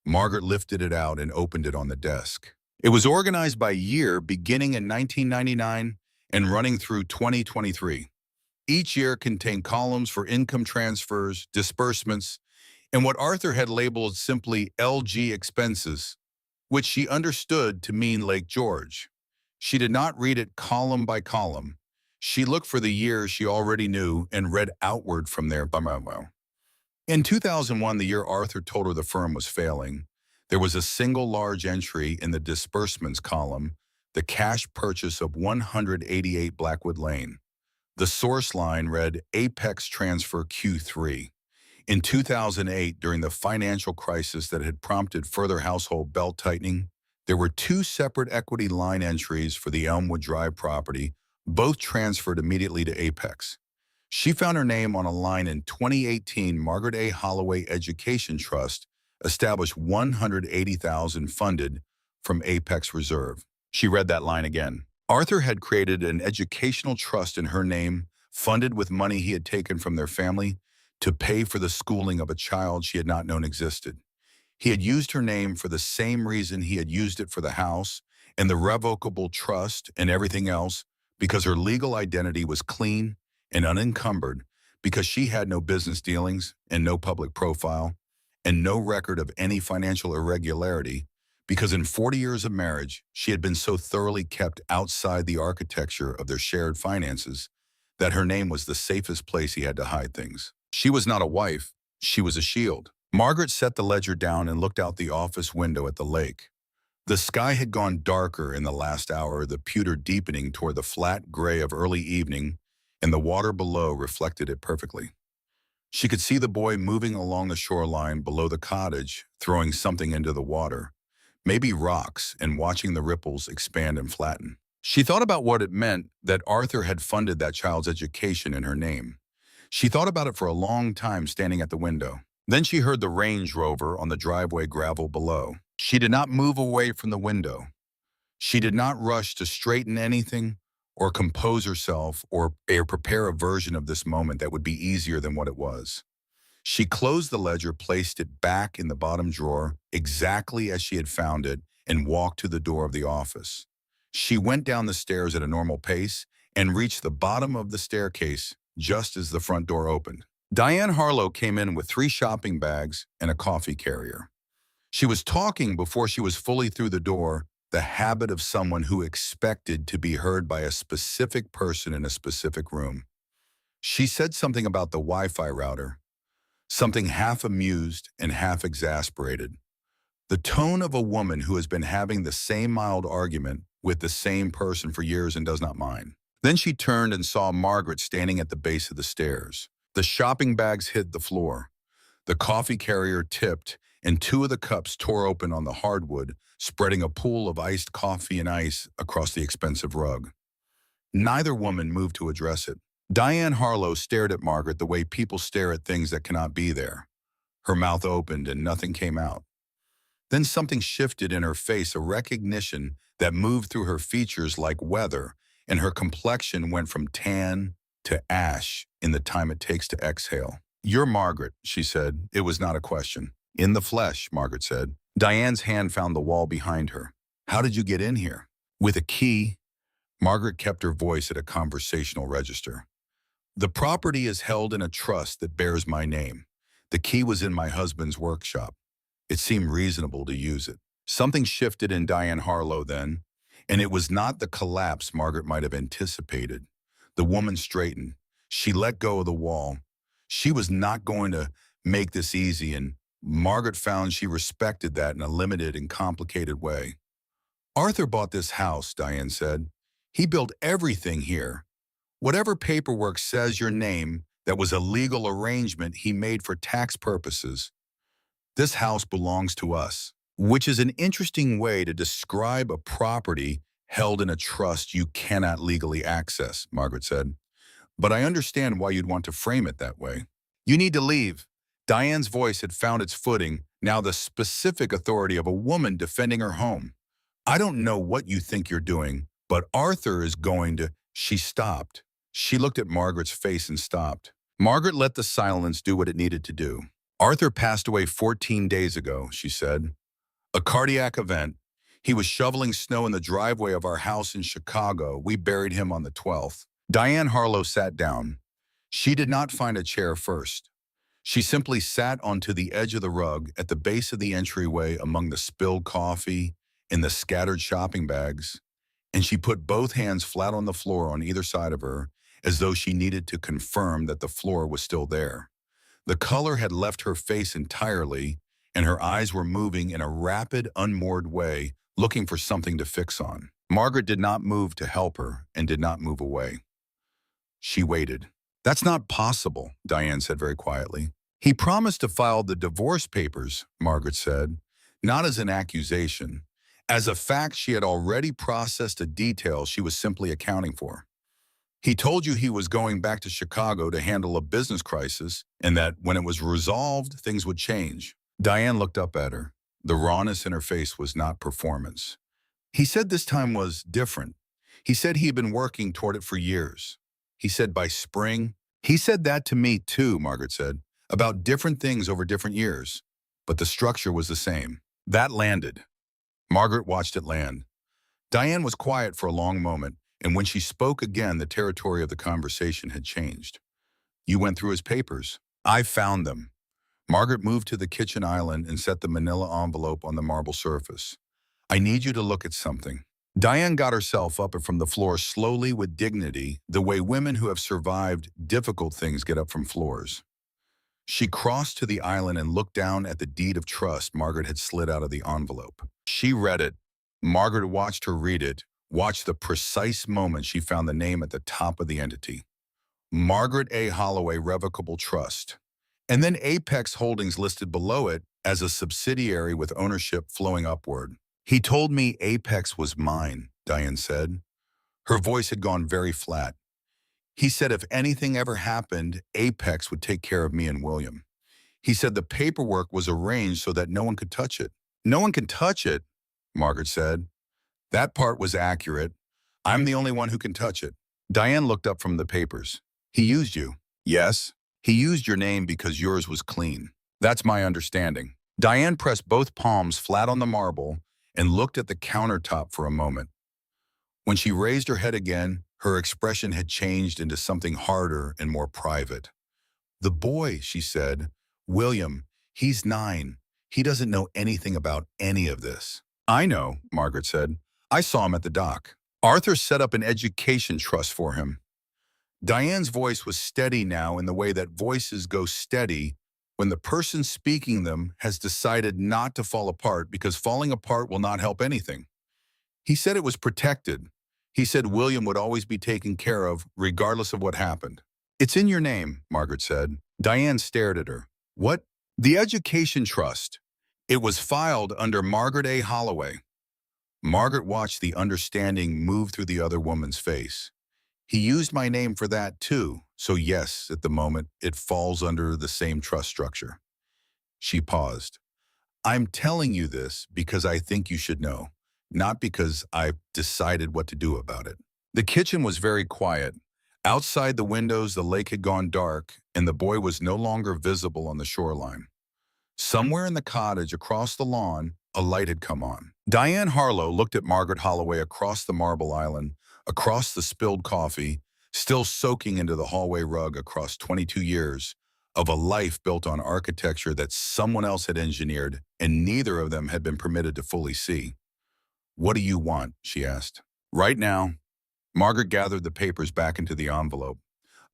Margaret lifted it out and opened it on the desk. It was organized by year, beginning in 1999 and running through 2023. Each year contained columns for income transfers, disbursements, and what Arthur had labeled simply LG expenses, which she understood to mean Lake George. She did not read it column by column. She looked for the years she already knew and read outward from there. In 2001, the year Arthur told her the firm was failing, there was a single large entry in the disbursements column, the cash purchase of 188 Blackwood Lane. The source line read Apex Transfer Q3. In 2008, during the financial crisis that had prompted further household belt-tightening, there were 2 separate equity line entries for the Elmwood Drive property, both transferred immediately to Apex. She found her name on a line in 2018. Margaret A. Holloway Education Trust established $180,000 funded from Apex Reserve. She read that line again. Arthur had created an educational trust in her name, funded with money he had taken from their family, to pay for the schooling of a child she had not known existed. He had used her name for the same reason he had used it for the house and the revocable trust and everything else, because her legal identity was clean and unencumbered, because she had no business dealings and no public profile and no record of any financial irregularity, because in 40 years of marriage, she had been so thoroughly kept outside the architecture of their shared finances that her name was the safest place he had to hide things. She was not a wife, she was a shield. Margaret set the ledger down and looked out the office window at the lake. The sky had gone darker in the last hour, the pewter deepening toward the flat gray of early evening, and the water below reflected it perfectly. She could see the boy moving along the shoreline below the cottage, throwing something into the water, maybe rocks, and watching the ripples expand and flatten. She thought about what it meant that Arthur had funded that child's education in her name. She thought about it for a long time standing at the window. Then she heard the Range Rover on the driveway gravel below. She did not move away from the window. She did not rush to straighten anything or compose herself or prepare a version of this moment that would be easier than what it was. She closed the ledger, placed it back in the bottom drawer exactly as she had found it, and walked to the door of the office. She went down the stairs at a normal pace and reached the bottom of the staircase just as the front door opened. Diane Harlow came in with 3 shopping bags and a coffee carrier. She was talking before she was fully through the door, the habit of someone who expected to be heard by a specific person in a specific room. She said something about the Wi-Fi router, something half amused and half exasperated. The tone of a woman who has been having the same mild argument with the same person for years and does not mind. Then she turned and saw Margaret standing at the base of the stairs. The shopping bags hit the floor. The coffee carrier tipped, and 2 of the cups tore open on the hardwood, spreading a pool of iced coffee and ice across the expensive rug. Neither woman moved to address it. Diane Harlow stared at Margaret the way people stare at things that cannot be there. Her mouth opened and nothing came out. Then something shifted in her face, a recognition that moved through her features like weather, and her complexion went from tan to ash in the time it takes to exhale. "You're Margaret," she said. It was not a question. "In the flesh," Margaret said. Diane's hand found the wall behind her. "How did you get in here?" "With a key." Margaret kept her voice at a conversational register. "The property is held in a trust that bears my name. The key was in my husband's workshop. It seemed reasonable to use it." Something shifted in Diane Harlow then, and it was not the collapse Margaret might have anticipated. The woman straightened. She let go of the wall. She was not going to make this easy, and Margaret found she respected that in a limited and complicated way. "Arthur bought this house," Diane said. "He built everything here. Whatever paperwork says your name, that was a legal arrangement he made for tax purposes. This house belongs to us," which is an interesting way to describe a property held in a trust you cannot legally access, Margaret said. "But I understand why you'd want to frame it that way." "You need to leave." Diane's voice had found its footing, now the specific authority of a woman defending her home. "I don't know what you think you're doing, but Arthur is going to—" She stopped. She looked at Margaret's face and stopped. Margaret let the silence do what it needed to do. "Arthur passed away 14 days ago," she said. "A cardiac event. He was shoveling snow in the driveway of our house in Chicago. We buried him on the 12th. Diane Harlow sat down. She did not find a chair first. She simply sat onto the edge of the rug at the base of the entryway among the spilled coffee and the scattered shopping bags, and she put both hands flat on the floor on either side of her, as though she needed to confirm that the floor was still there. The color had left her face entirely, and her eyes were moving in a rapid, unmoored way, looking for something to fix on. Margaret did not move to help her and did not move away. She waited. "That's not possible," Diane said very quietly. "He promised to file the divorce papers," Margaret said, not as an accusation. As a fact, she had already processed a detail she was simply accounting for. "He told you he was going back to Chicago to handle a business crisis and that when it was resolved, things would change." Diane looked up at her. The rawness in her face was not performance. "He said this time was different. He said he had been working toward it for years. He said by spring—" "He said that to me too," Margaret said. about different things over different years, but the structure was the same. That landed. Margaret watched it land. Diane was quiet for a long moment, and when she spoke again, the territory of the conversation had changed. You went through his papers. I found them. Margaret moved to the kitchen island and set the manila envelope on the marble surface. I need you to look at something. Diane got herself up from the floor slowly with dignity, the way women who have survived difficult things get up from floors. She crossed to the island and looked down at the deed of trust Margaret had slid out of the envelope. She read it. Margaret watched her read it, watched the precise moment she found the name at the top of the entity. Margaret A. Holloway Revocable Trust. And then Apex Holdings listed below it as a subsidiary with ownership flowing upward. He told me Apex was mine, Diane said. Her voice had gone very flat. He said if anything ever happened, Apex would take care of me and William. He said the paperwork was arranged so that no one could touch it. No one can touch it, Margaret said. That part was accurate. I'm the only one who can touch it. Diane looked up from the papers. He used you. Yes. He used your name because yours was clean. That's my understanding. Diane pressed both palms flat on the marble and looked at the countertop for a moment. When she raised her head again, her expression had changed into something harder and more private. The boy, she said, William, he's 9. He doesn't know anything about any of this. I know, Margaret said. I saw him at the dock. Arthur set up an education trust for him. Diane's voice was steady now in the way that voices go steady when the person speaking them has decided not to fall apart because falling apart will not help anything. He said it was protected. He said William would always be taken care of regardless of what happened. It's in your name, Margaret said. Diane stared at her. What? The Education Trust. It was filed under Margaret A. Holloway. Margaret watched the understanding move through the other woman's face. He used my name for that too, so yes, at the moment, it falls under the same trust structure. She paused. I'm telling you this because I think you should know, not because I've decided what to do about it. The kitchen was very quiet. Outside the windows, the lake had gone dark, and the boy was no longer visible on the shoreline. Somewhere in the cottage across the lawn, a light had come on. Diane Harlow looked at Margaret Holloway across the marble island, across the spilled coffee, still soaking into the hallway rug across 22 years of a life built on architecture that someone else had engineered and neither of them had been permitted to fully see. What do you want? She asked. Right now. Margaret gathered the papers back into the envelope.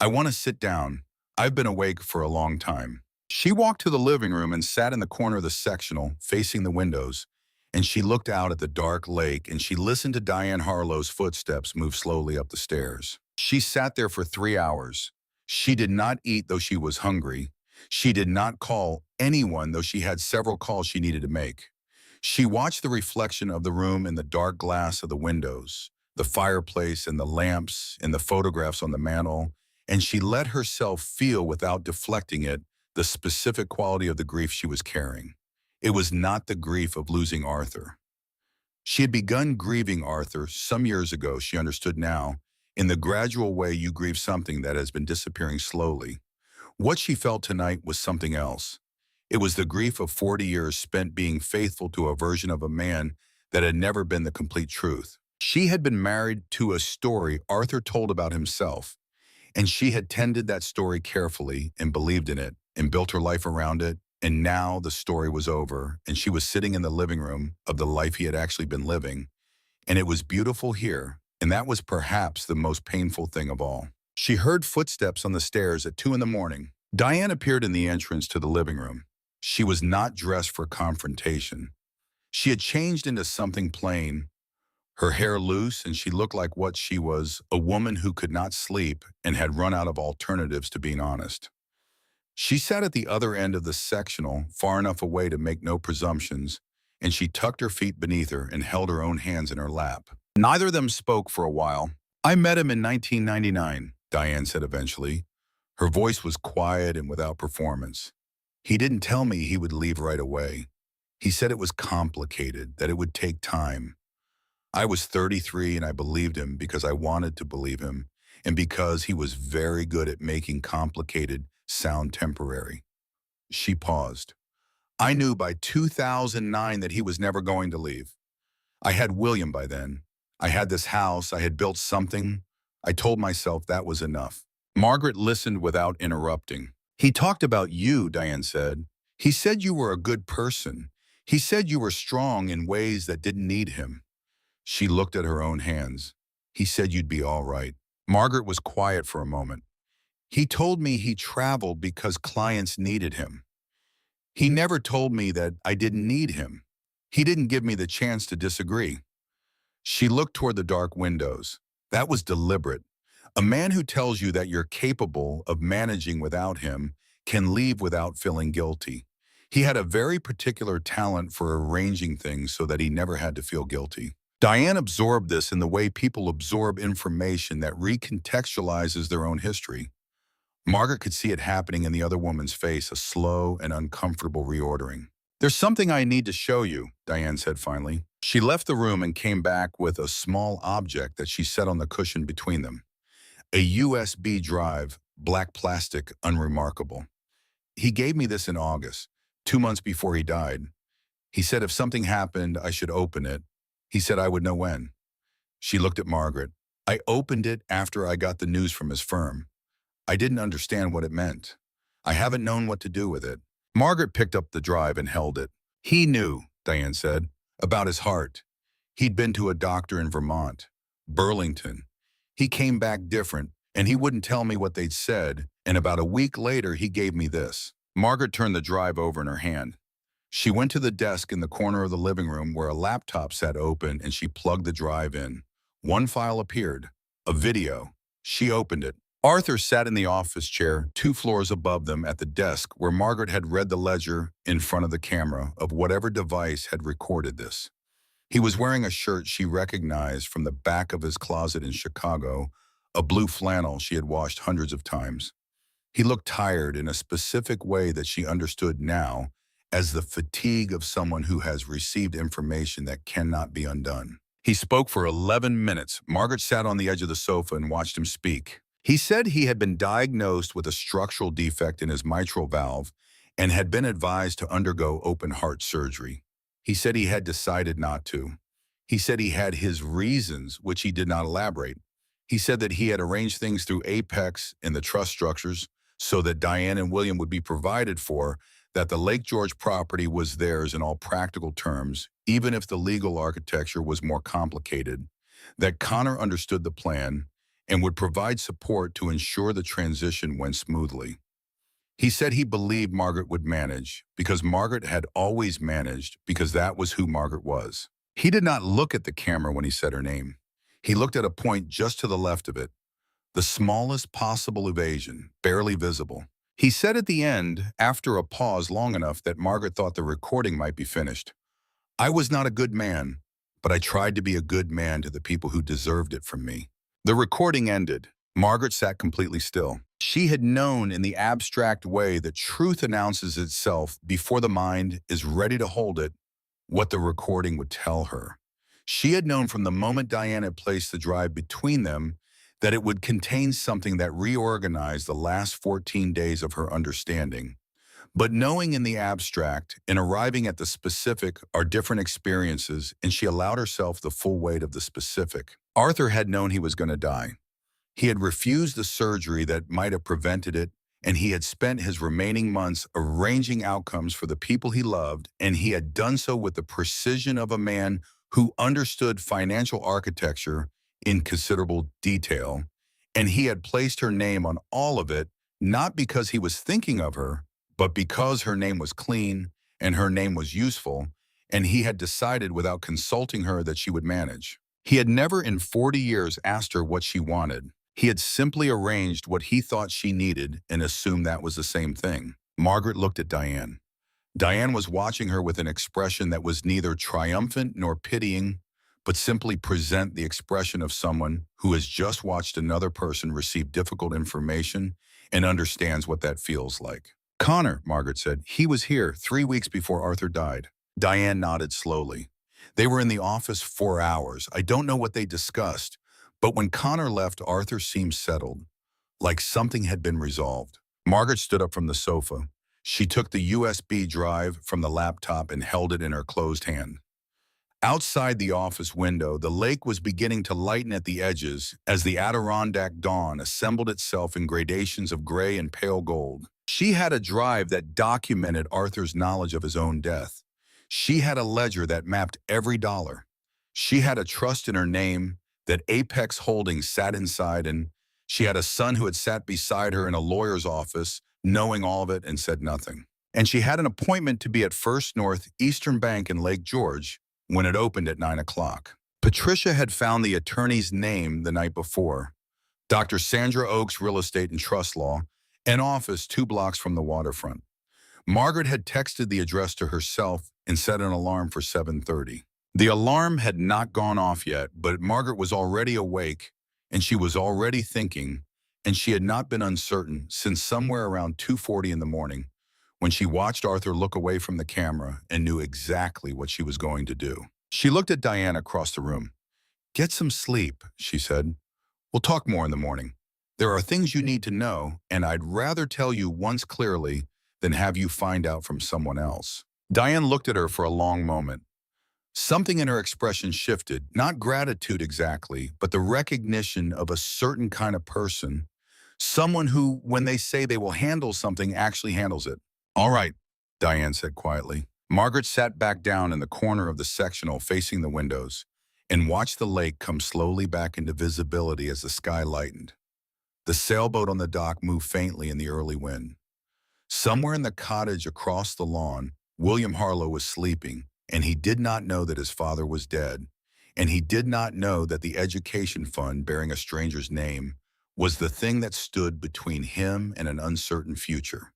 I want to sit down. I've been awake for a long time. She walked to the living room and sat in the corner of the sectional, facing the windows, and she looked out at the dark lake and she listened to Diane Harlow's footsteps move slowly up the stairs. She sat there for 3 hours. She did not eat though she was hungry. She did not call anyone though she had several calls she needed to make. She watched the reflection of the room in the dark glass of the windows, the fireplace and the lamps and the photographs on the mantel, and she let herself feel without deflecting it the specific quality of the grief she was carrying. It was not the grief of losing Arthur. She had begun grieving Arthur some years ago, she understood now, in the gradual way you grieve something that has been disappearing slowly. What she felt tonight was something else. It was the grief of 40 years spent being faithful to a version of a man that had never been the complete truth. She had been married to a story Arthur told about himself, and she had tended that story carefully and believed in it and built her life around it. And now the story was over, and she was sitting in the living room of the life he had actually been living. And it was beautiful here, and that was perhaps the most painful thing of all. She heard footsteps on the stairs at 2 in the morning. Diane appeared in the entrance to the living room. She was not dressed for confrontation. She had changed into something plain, her hair loose, and she looked like what she was, a woman who could not sleep and had run out of alternatives to being honest. She sat at the other end of the sectional, far enough away to make no presumptions, and she tucked her feet beneath her and held her own hands in her lap. Neither of them spoke for a while. I met him in 1999, Diane said eventually. Her voice was quiet and without performance. He didn't tell me he would leave right away. He said it was complicated, that it would take time. I was 33 and I believed him because I wanted to believe him and because he was very good at making complicated sound temporary. She paused. I knew by 2009 that he was never going to leave. I had William by then. I had this house. I had built something. I told myself that was enough. Margaret listened without interrupting. He talked about you, Diane said. He said you were a good person. He said you were strong in ways that didn't need him. She looked at her own hands. He said you'd be all right. Margaret was quiet for a moment. He told me he traveled because clients needed him. He never told me that I didn't need him. He didn't give me the chance to disagree. She looked toward the dark windows. That was deliberate. A man who tells you that you're capable of managing without him can leave without feeling guilty. He had a very particular talent for arranging things so that he never had to feel guilty. Diane absorbed this in the way people absorb information that recontextualizes their own history. Margaret could see it happening in the other woman's face, a slow and uncomfortable reordering. There's something I need to show you, Diane said finally. She left the room and came back with a small object that she set on the cushion between them. A USB drive, black plastic, unremarkable. He gave me this in August, 2 months before he died. He said if something happened, I should open it. He said I would know when. She looked at Margaret. I opened it after I got the news from his firm. I didn't understand what it meant. I haven't known what to do with it. Margaret picked up the drive and held it. He knew, Diane said, about his heart. He'd been to a doctor in Vermont, Burlington. He came back different, and he wouldn't tell me what they'd said, and about a week later he gave me this. Margaret turned the drive over in her hand. She went to the desk in the corner of the living room where a laptop sat open and she plugged the drive in. One file appeared, a video. She opened it. Arthur sat in the office chair 2 floors above them at the desk where Margaret had read the ledger in front of the camera of whatever device had recorded this. He was wearing a shirt she recognized from the back of his closet in Chicago, a blue flannel she had washed hundreds of times. He looked tired in a specific way that she understood now as the fatigue of someone who has received information that cannot be undone. He spoke for 11 minutes. Margaret sat on the edge of the sofa and watched him speak. He said he had been diagnosed with a structural defect in his mitral valve and had been advised to undergo open heart surgery. He said he had decided not to. He said he had his reasons, which he did not elaborate. He said that he had arranged things through Apex and the trust structures so that Diane and William would be provided for, that the Lake George property was theirs in all practical terms, even if the legal architecture was more complicated, that Connor understood the plan and would provide support to ensure the transition went smoothly. He said he believed Margaret would manage because Margaret had always managed because that was who Margaret was. He did not look at the camera when he said her name. He looked at a point just to the left of it, the smallest possible evasion, barely visible. He said at the end, after a pause long enough that Margaret thought the recording might be finished, I was not a good man, but I tried to be a good man to the people who deserved it from me. The recording ended. Margaret sat completely still. She had known in the abstract way that truth announces itself before the mind is ready to hold it, what the recording would tell her. She had known from the moment Diane had placed the drive between them that it would contain something that reorganized the last 14 days of her understanding. But knowing in the abstract and arriving at the specific are different experiences, and she allowed herself the full weight of the specific. Arthur had known he was going to die. He had refused the surgery that might have prevented it, and he had spent his remaining months arranging outcomes for the people he loved, and he had done so with the precision of a man who understood financial architecture in considerable detail, and he had placed her name on all of it, not because he was thinking of her, but because her name was clean and her name was useful, and he had decided without consulting her that she would manage. He had never in 40 years asked her what she wanted. He had simply arranged what he thought she needed and assumed that was the same thing. Margaret looked at Diane. Diane was watching her with an expression that was neither triumphant nor pitying, but simply present the expression of someone who has just watched another person receive difficult information and understands what that feels like. Connor, Margaret said, he was here 3 weeks before Arthur died. Diane nodded slowly. They were in the office 4 hours. I don't know what they discussed, but when Connor left, Arthur seemed settled, like something had been resolved. Margaret stood up from the sofa. She took the USB drive from the laptop and held it in her closed hand. Outside the office window, the lake was beginning to lighten at the edges as the Adirondack dawn assembled itself in gradations of gray and pale gold. She had a drive that documented Arthur's knowledge of his own death. She had a ledger that mapped every dollar. She had a trust in her name that Apex Holdings sat inside, and she had a son who had sat beside her in a lawyer's office, knowing all of it and said nothing. And she had an appointment to be at First North Eastern Bank in Lake George when it opened at 9 o'clock. Patricia had found the attorney's name the night before, Dr. Sandra Oaks Real Estate and Trust Law, an office 2 blocks from the waterfront. Margaret had texted the address to herself and set an alarm for 7:30. The alarm had not gone off yet, but Margaret was already awake, and she was already thinking, and she had not been uncertain since somewhere around 2:40 in the morning, when she watched Arthur look away from the camera and knew exactly what she was going to do. She looked at Diane across the room. "Get some sleep," she said. "We'll talk more in the morning. There are things you need to know, and I'd rather tell you once clearly than have you find out from someone else." Diane looked at her for a long moment. Something in her expression shifted, not gratitude exactly, but the recognition of a certain kind of person, someone who, when they say they will handle something, actually handles it. "All right," Diane said quietly. Margaret sat back down in the corner of the sectional facing the windows and watched the lake come slowly back into visibility as the sky lightened. The sailboat on the dock moved faintly in the early wind. Somewhere in the cottage across the lawn, William Harlow was sleeping, and he did not know that his father was dead, and he did not know that the education fund bearing a stranger's name was the thing that stood between him and an uncertain future.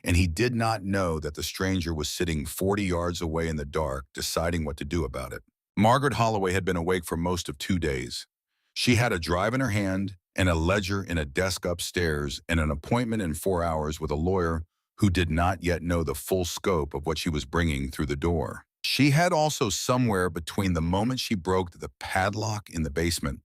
And he did not know that the stranger was sitting 40 yards away in the dark, deciding what to do about it. Margaret Holloway had been awake for most of 2 days. She had a drive in her hand and a ledger in a desk upstairs and an appointment in 4 hours with a lawyer who did not yet know the full scope of what she was bringing through the door. She had also somewhere between the moment she broke the padlock in the basement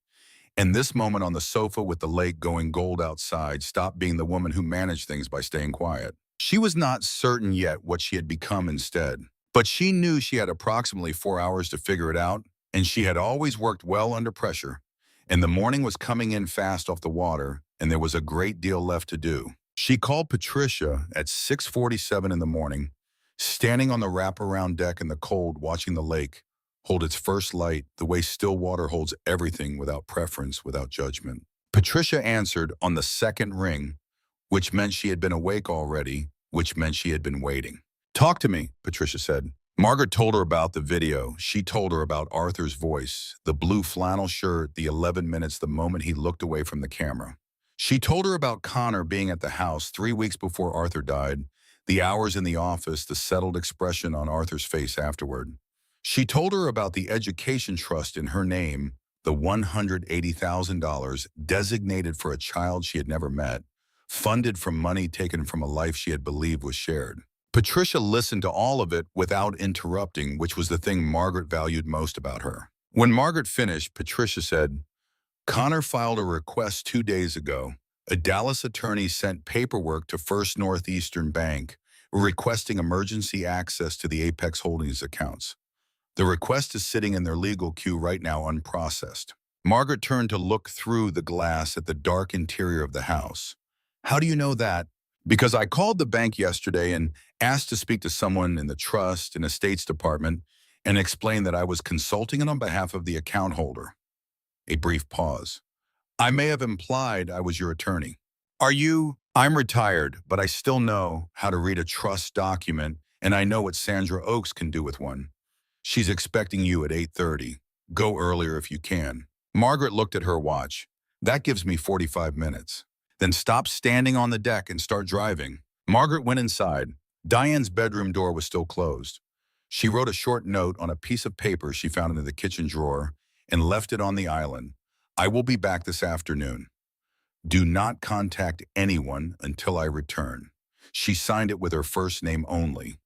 and this moment on the sofa with the lake going gold outside stopped being the woman who managed things by staying quiet. She was not certain yet what she had become instead, but she knew she had approximately 4 hours to figure it out, and she had always worked well under pressure, and the morning was coming in fast off the water, and there was a great deal left to do. She called Patricia at 6:47 in the morning, standing on the wraparound deck in the cold watching the lake hold its first light the way still water holds everything, without preference, without judgment. Patricia answered on the second ring, which meant she had been awake already, which meant she had been waiting. "Talk to me," Patricia said. Margaret told her about the video. She told her about Arthur's voice, the blue flannel shirt, the 11 minutes the moment he looked away from the camera. She told her about Connor being at the house 3 weeks before Arthur died, the hours in the office, the settled expression on Arthur's face afterward. She told her about the education trust in her name, the $180,000 designated for a child she had never met, funded from money taken from a life she had believed was shared. Patricia listened to all of it without interrupting, which was the thing Margaret valued most about her. When Margaret finished, Patricia said, "Connor filed a request 2 days ago. A Dallas attorney sent paperwork to First Northeastern Bank requesting emergency access to the Apex Holdings accounts. The request is sitting in their legal queue right now unprocessed." Margaret turned to look through the glass at the dark interior of the house. "How do you know that?" "Because I called the bank yesterday and asked to speak to someone in the trust and estates department and explained that I was consulting on behalf of the account holder." A brief pause. "I may have implied I was your attorney." "Are you?" "I'm retired, but I still know how to read a trust document, and I know what Sandra Oaks can do with one. She's expecting you at 8:30. Go earlier if you can." Margaret looked at her watch. "That gives me 45 minutes. Then stop standing on the deck and start driving." Margaret went inside. Diane's bedroom door was still closed. She wrote a short note on a piece of paper she found in the kitchen drawer and left it on the island. "I will be back this afternoon. Do not contact anyone until I return." She signed it with her first name only.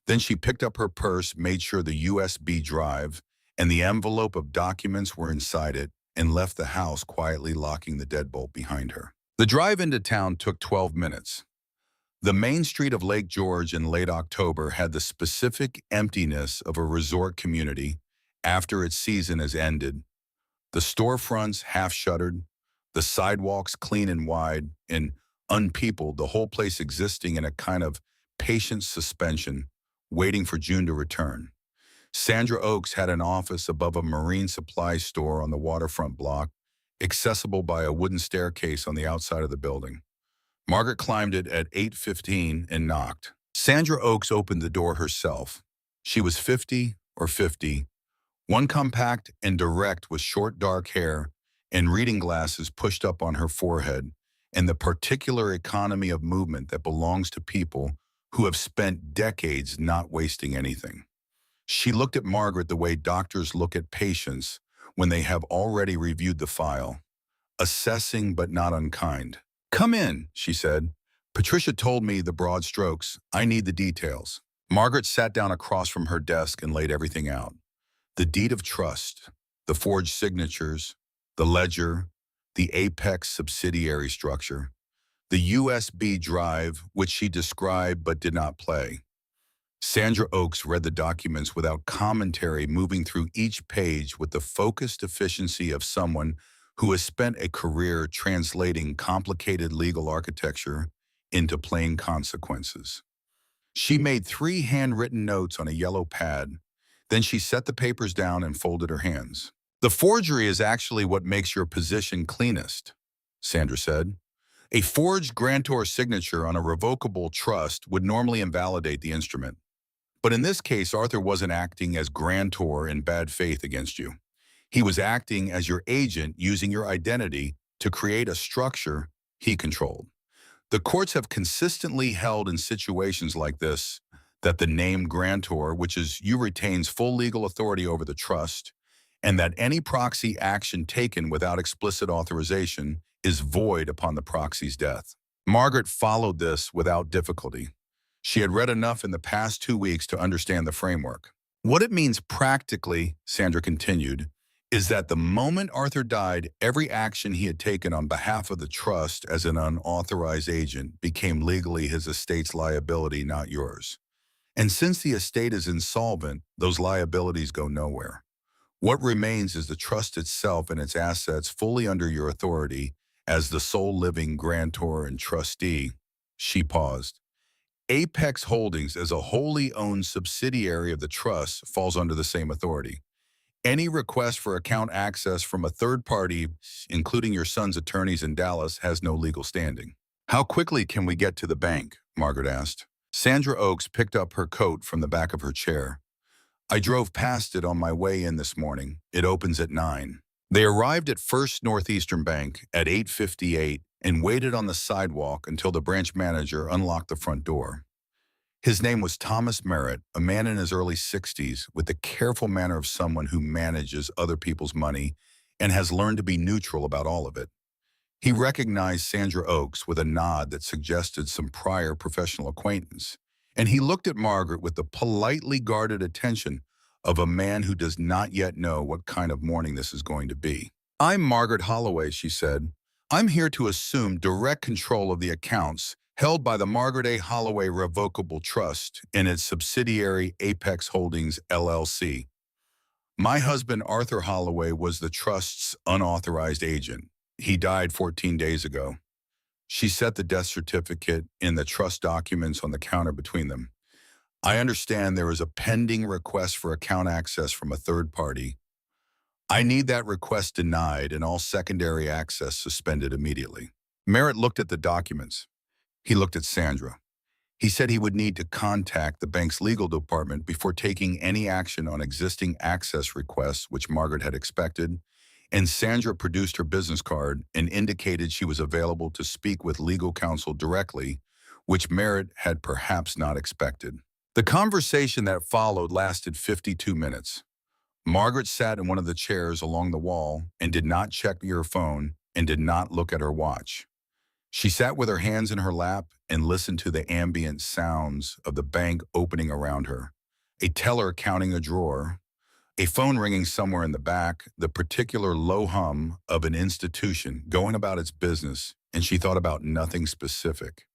Then she picked up her purse, made sure the USB drive and the envelope of documents were inside it, and left the house, quietly locking the deadbolt behind her. The drive into town took 12 minutes. The main street of Lake George in late October had the specific emptiness of a resort community after its season has ended. The storefronts half-shuttered, the sidewalks clean and wide, and unpeopled, the whole place existing in a kind of patient suspension, waiting for June to return. Sandra Oaks had an office above a marine supply store on the waterfront block, accessible by a wooden staircase on the outside of the building. Margaret climbed it at 8:15 and knocked. Sandra Oaks opened the door herself. She was 50 or 50, one compact and direct with short dark hair and reading glasses pushed up on her forehead, and the particular economy of movement that belongs to people who have spent decades not wasting anything. She looked at Margaret the way doctors look at patients when they have already reviewed the file, assessing but not unkind. "Come in," she said. "Patricia told me the broad strokes. I need the details." Margaret sat down across from her desk and laid everything out. The deed of trust, the forged signatures, the ledger, the Apex subsidiary structure, the USB drive, which she described but did not play. Sandra Oaks read the documents without commentary, moving through each page with the focused efficiency of someone who has spent a career translating complicated legal architecture into plain consequences. She made 3 handwritten notes on a yellow pad. Then she set the papers down and folded her hands. "The forgery is actually what makes your position cleanest," Sandra said. "A forged grantor signature on a revocable trust would normally invalidate the instrument. But in this case, Arthur wasn't acting as grantor in bad faith against you. He was acting as your agent, using your identity to create a structure he controlled. The courts have consistently held in situations like this that the named grantor, which is you, retains full legal authority over the trust, and that any proxy action taken without explicit authorization is void upon the proxy's death." Margaret followed this without difficulty. She had read enough in the past 2 weeks to understand the framework. "What it means practically," Sandra continued, "is that the moment Arthur died, every action he had taken on behalf of the trust as an unauthorized agent became legally his estate's liability, not yours. And since the estate is insolvent, those liabilities go nowhere. What remains is the trust itself and its assets fully under your authority as the sole living grantor and trustee." She paused. "Apex Holdings, as a wholly owned subsidiary of the trust, falls under the same authority. Any request for account access from a third party, including your son's attorneys in Dallas, has no legal standing." "How quickly can we get to the bank?" Margaret asked. Sandra Oaks picked up her coat from the back of her chair. "I drove past it on my way in this morning. It opens at 9. They arrived at First Northeastern Bank at 8:58 and waited on the sidewalk until the branch manager unlocked the front door. His name was Thomas Merritt, a man in his early 60s with the careful manner of someone who manages other people's money and has learned to be neutral about all of it. He recognized Sandra Oaks with a nod that suggested some prior professional acquaintance, and he looked at Margaret with the politely guarded attention of a man who does not yet know what kind of morning this is going to be. "I'm Margaret Holloway," she said. "I'm here to assume direct control of the accounts held by the Margaret A. Holloway Revocable Trust and its subsidiary Apex Holdings, LLC. My husband, Arthur Holloway, was the trust's unauthorized agent. He died 14 days ago." She set the death certificate and the trust documents on the counter between them. "I understand there is a pending request for account access from a third party. I need that request denied and all secondary access suspended immediately." Merritt looked at the documents. He looked at Sandra. He said he would need to contact the bank's legal department before taking any action on existing access requests, which Margaret had expected, and Sandra produced her business card and indicated she was available to speak with legal counsel directly, which Merritt had perhaps not expected. The conversation that followed lasted 52 minutes. Margaret sat in one of the chairs along the wall and did not check her phone and did not look at her watch. She sat with her hands in her lap and listened to the ambient sounds of the bank opening around her, a teller counting a drawer, a phone ringing somewhere in the back, the particular low hum of an institution going about its business, and she thought about nothing specific.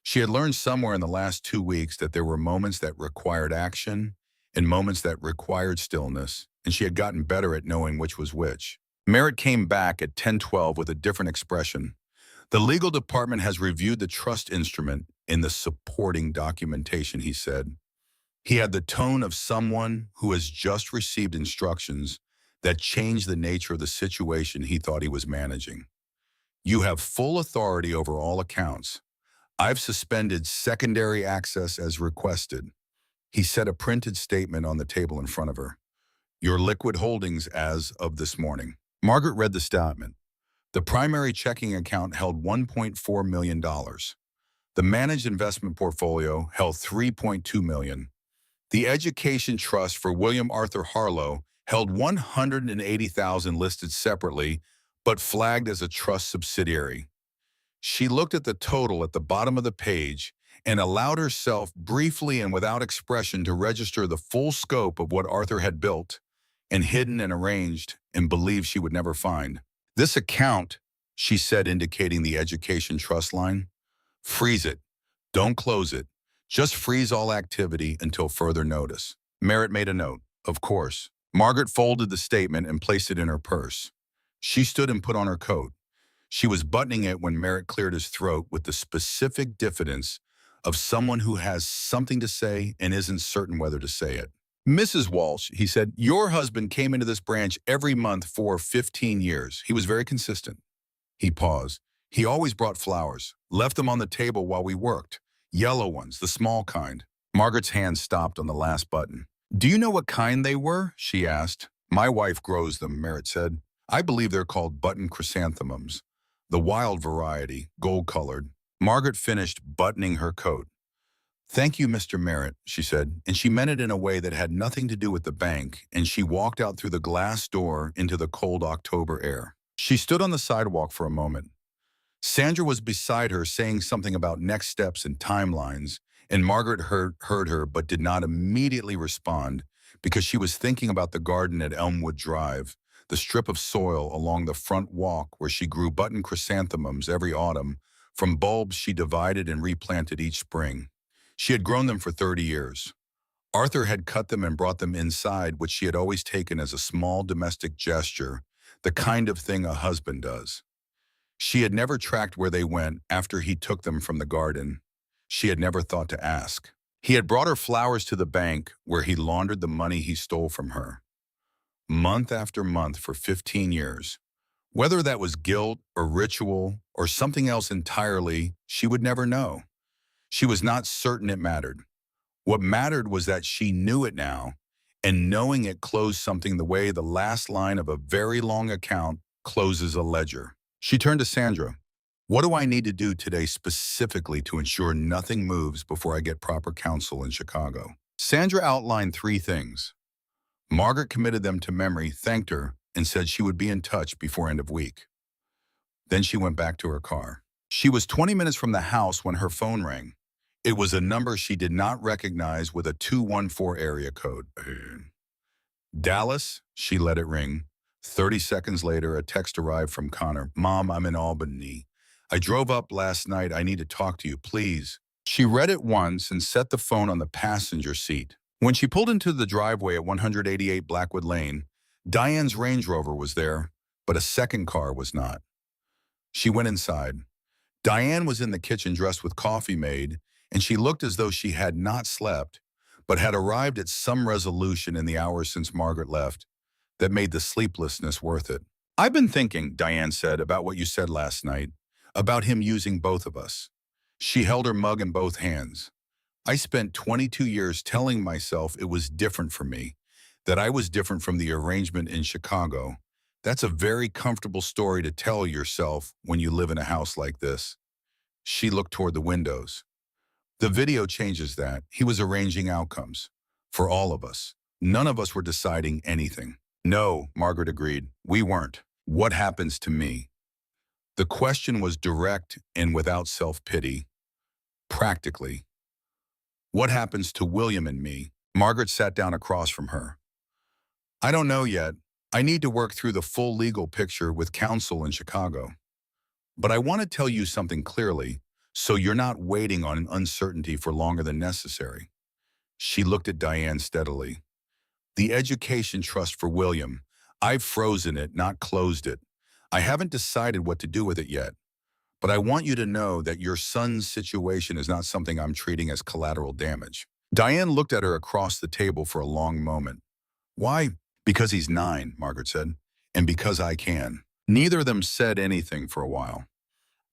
She had learned somewhere in the last 2 weeks that there were moments that required action and moments that required stillness, and she had gotten better at knowing which was which. Merritt came back at 10:12 with a different expression. The legal department has reviewed the trust instrument in the supporting documentation, he said. He had the tone of someone who has just received instructions that changed the nature of the situation he thought he was managing. You have full authority over all accounts. I've suspended secondary access as requested. He set a printed statement on the table in front of her. Your liquid holdings as of this morning. Margaret read the statement. The primary checking account held $1.4 million. The managed investment portfolio held $3.2 million. The education trust for William Arthur Harlow held $180,000 listed separately, but flagged as a trust subsidiary. She looked at the total at the bottom of the page and allowed herself briefly and without expression to register the full scope of what Arthur had built and hidden and arranged and believed she would never find. This account, she said, indicating the education trust line, freeze it. Don't close it. Just freeze all activity until further notice. Merritt made a note, of course. Margaret folded the statement and placed it in her purse. She stood and put on her coat. She was buttoning it when Merritt cleared his throat with the specific diffidence of someone who has something to say and isn't certain whether to say it. Mrs. Walsh, he said, your husband came into this branch every month for 15 years. He was very consistent. He paused. He always brought flowers, left them on the table while we worked. Yellow ones, the small kind. Margaret's hand stopped on the last button. Do you know what kind they were? She asked. My wife grows them, Merritt said. I believe they're called button chrysanthemums. The wild variety, gold-colored. Margaret finished buttoning her coat. Thank you, Mr. Merritt, she said, and she meant it in a way that had nothing to do with the bank, and she walked out through the glass door into the cold October air. She stood on the sidewalk for a moment. Sandra was beside her saying something about next steps and timelines, and Margaret heard her but did not immediately respond because she was thinking about the garden at Elmwood Drive, the strip of soil along the front walk where she grew button chrysanthemums every autumn from bulbs she divided and replanted each spring. She had grown them for 30 years. Arthur had cut them and brought them inside, which she had always taken as a small domestic gesture, the kind of thing a husband does. She had never tracked where they went after he took them from the garden. She had never thought to ask. He had brought her flowers to the bank where he laundered the money he stole from her. Month after month for 15 years. Whether that was guilt or ritual or something else entirely, she would never know. She was not certain it mattered. What mattered was that she knew it now, and knowing it closed something the way the last line of a very long account closes a ledger. She turned to Sandra. What do I need to do today specifically to ensure nothing moves before I get proper counsel in Chicago? Sandra outlined 3 things. Margaret committed them to memory, thanked her, and said she would be in touch before end of week. Then she went back to her car. She was 20 minutes from the house when her phone rang. It was a number she did not recognize with a 214 area code. Dallas, she let it ring. 30 seconds later, a text arrived from Connor. Mom, I'm in Albany. I drove up last night. I need to talk to you, please. She read it once and set the phone on the passenger seat. When she pulled into the driveway at 188 Blackwood Lane, Diane's Range Rover was there, but a second car was not. She went inside. Diane was in the kitchen dressed with coffee made, and she looked as though she had not slept, but had arrived at some resolution in the hours since Margaret left that made the sleeplessness worth it. I've been thinking, Diane said, about what you said last night, about him using both of us. She held her mug in both hands. I spent 22 years telling myself it was different for me, that I was different from the arrangement in Chicago. That's a very comfortable story to tell yourself when you live in a house like this. She looked toward the windows. The video changes that. He was arranging outcomes. For all of us. None of us were deciding anything. No, Margaret agreed. We weren't. What happens to me? The question was direct and without self-pity. Practically. What happens to William and me? Margaret sat down across from her. I don't know yet. I need to work through the full legal picture with counsel in Chicago. But I want to tell you something clearly, So you're not waiting on an uncertainty for longer than necessary. She looked at Diane steadily. The education trust for William. I've frozen it, not closed it. I haven't decided what to do with it yet. But I want you to know that your son's situation is not something I'm treating as collateral damage. Diane looked at her across the table for a long moment. Why? Because he's 9, Margaret said, and because I can. Neither of them said anything for a while.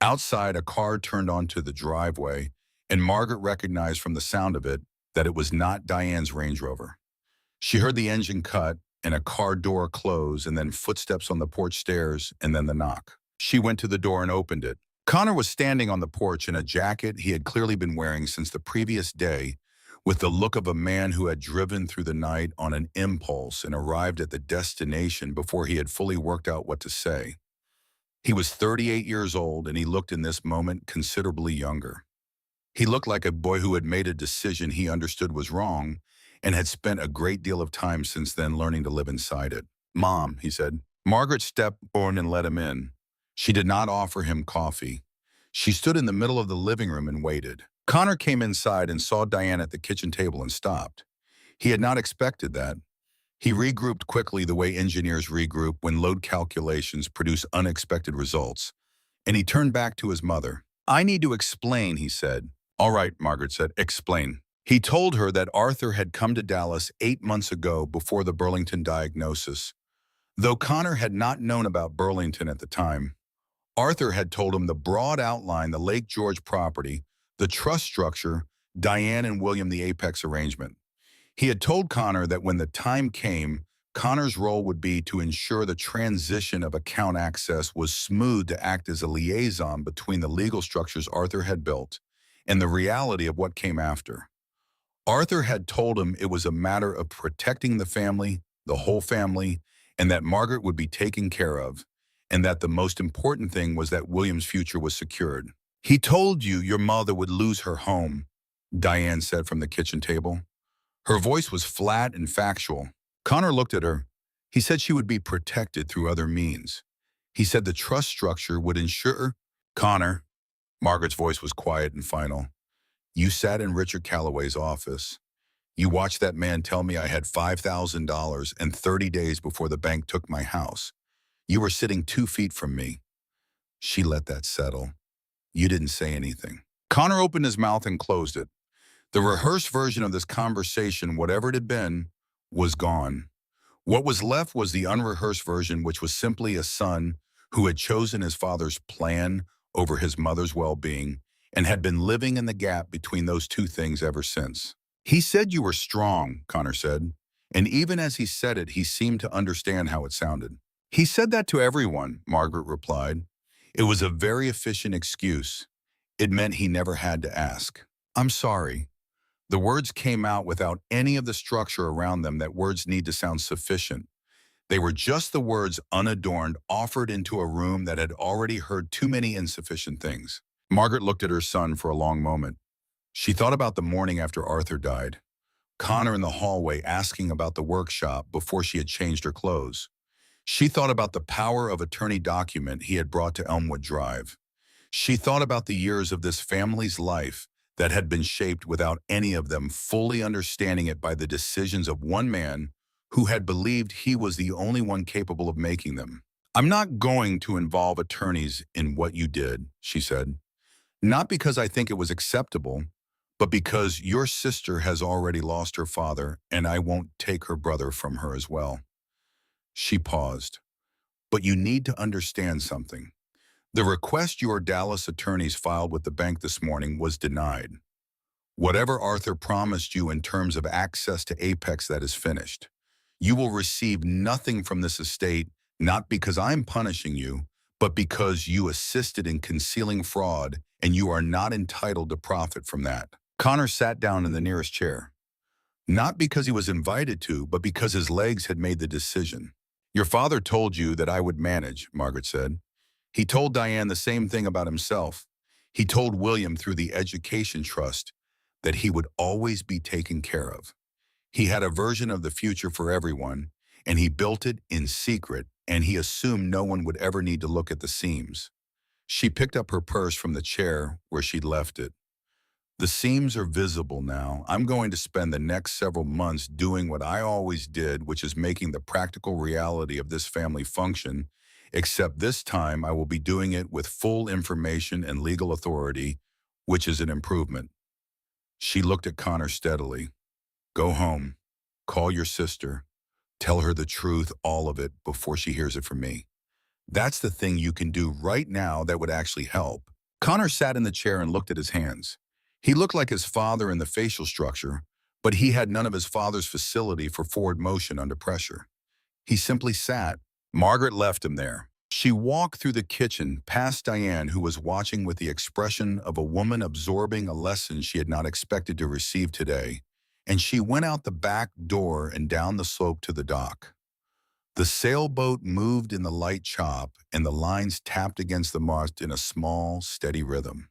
Outside, a car turned onto the driveway, and Margaret recognized from the sound of it that it was not Diane's Range Rover. She heard the engine cut and a car door close and then footsteps on the porch stairs and then the knock. She went to the door and opened it. Connor was standing on the porch in a jacket he had clearly been wearing since the previous day, with the look of a man who had driven through the night on an impulse and arrived at the destination before he had fully worked out what to say. He was 38 years old, and he looked in this moment considerably younger. He looked like a boy who had made a decision he understood was wrong and had spent a great deal of time since then learning to live inside it. "Mom," he said. Margaret stepped forward and let him in. She did not offer him coffee. She stood in the middle of the living room and waited. Connor came inside and saw Diane at the kitchen table and stopped. He had not expected that. He regrouped quickly the way engineers regroup when load calculations produce unexpected results, and he turned back to his mother. "I need to explain," he said. "All right," Margaret said, "explain." He told her that Arthur had come to Dallas 8 months ago before the Burlington diagnosis. Though Connor had not known about Burlington at the time, Arthur had told him the broad outline, the Lake George property, the trust structure, Diane and William the Apex arrangement. He had told Connor that when the time came, Connor's role would be to ensure the transition of account access was smooth, to act as a liaison between the legal structures Arthur had built and the reality of what came after. Arthur had told him it was a matter of protecting the family, the whole family, and that Margaret would be taken care of, and that the most important thing was that William's future was secured. "He told you your mother would lose her home," Diane said from the kitchen table. Her voice was flat and factual. Connor looked at her. He said she would be protected through other means. He said the trust structure would ensure— "Connor," Margaret's voice was quiet and final, "you sat in Richard Calloway's office. You watched that man tell me I had $5,000 and 30 days before the bank took my house. You were sitting 2 feet from me." She let that settle. "You didn't say anything." Connor opened his mouth and closed it. The rehearsed version of this conversation, whatever it had been, was gone. What was left was the unrehearsed version, which was simply a son who had chosen his father's plan over his mother's well-being and had been living in the gap between those two things ever since. "He said you were strong," Connor said, and even as he said it, he seemed to understand how it sounded. "He said that to everyone," Margaret replied. "It was a very efficient excuse. It meant he never had to ask." "I'm sorry." The words came out without any of the structure around them that words need to sound sufficient. They were just the words, unadorned, offered into a room that had already heard too many insufficient things. Margaret looked at her son for a long moment. She thought about the morning after Arthur died, Connor in the hallway asking about the workshop before she had changed her clothes. She thought about the power of attorney document he had brought to Elmwood Drive. She thought about the years of this family's life that had been shaped without any of them fully understanding it by the decisions of one man who had believed he was the only one capable of making them. "I'm not going to involve attorneys in what you did," she said. "Not because I think it was acceptable, but because your sister has already lost her father and I won't take her brother from her as well." She paused. "But you need to understand something. The request your Dallas attorneys filed with the bank this morning was denied. Whatever Arthur promised you in terms of access to Apex, that is finished. You will receive nothing from this estate, not because I'm punishing you, but because you assisted in concealing fraud and you are not entitled to profit from that." Connor sat down in the nearest chair. Not because he was invited to, but because his legs had made the decision. "Your father told you that I would manage," Margaret said. "He told Diane the same thing about himself. He told William through the education trust that he would always be taken care of. He had a version of the future for everyone, and he built it in secret, and he assumed no one would ever need to look at the seams." She picked up her purse from the chair where she'd left it. The seams are visible now. I'm going to spend the next several months doing what I always did, which is making the practical reality of this family function, except this time I will be doing it with full information and legal authority, which is an improvement. She looked at Connor steadily. Go home. Call your sister. Tell her the truth, all of it, before she hears it from me. That's the thing you can do right now that would actually help. Connor sat in the chair and looked at his hands. He looked like his father in the facial structure, but he had none of his father's facility for forward motion under pressure. He simply sat. Margaret left him there. She walked through the kitchen past Diane, who was watching with the expression of a woman absorbing a lesson she had not expected to receive today, and she went out the back door and down the slope to the dock. The sailboat moved in the light chop, and the lines tapped against the mast in a small, steady rhythm.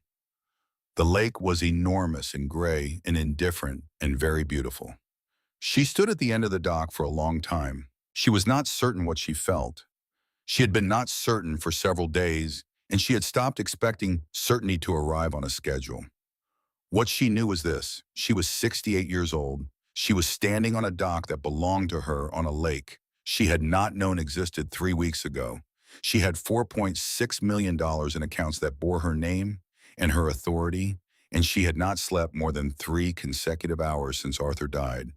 The lake was enormous and gray and indifferent and very beautiful. She stood at the end of the dock for a long time. She was not certain what she felt. She had been not certain for several days, and she had stopped expecting certainty to arrive on a schedule. What she knew was this: she was 68 years old. She was standing on a dock that belonged to her on a lake she had not known existed 3 weeks ago. She had $4.6 million in accounts that bore her name and her authority, and she had not slept more than 3 consecutive hours since Arthur died.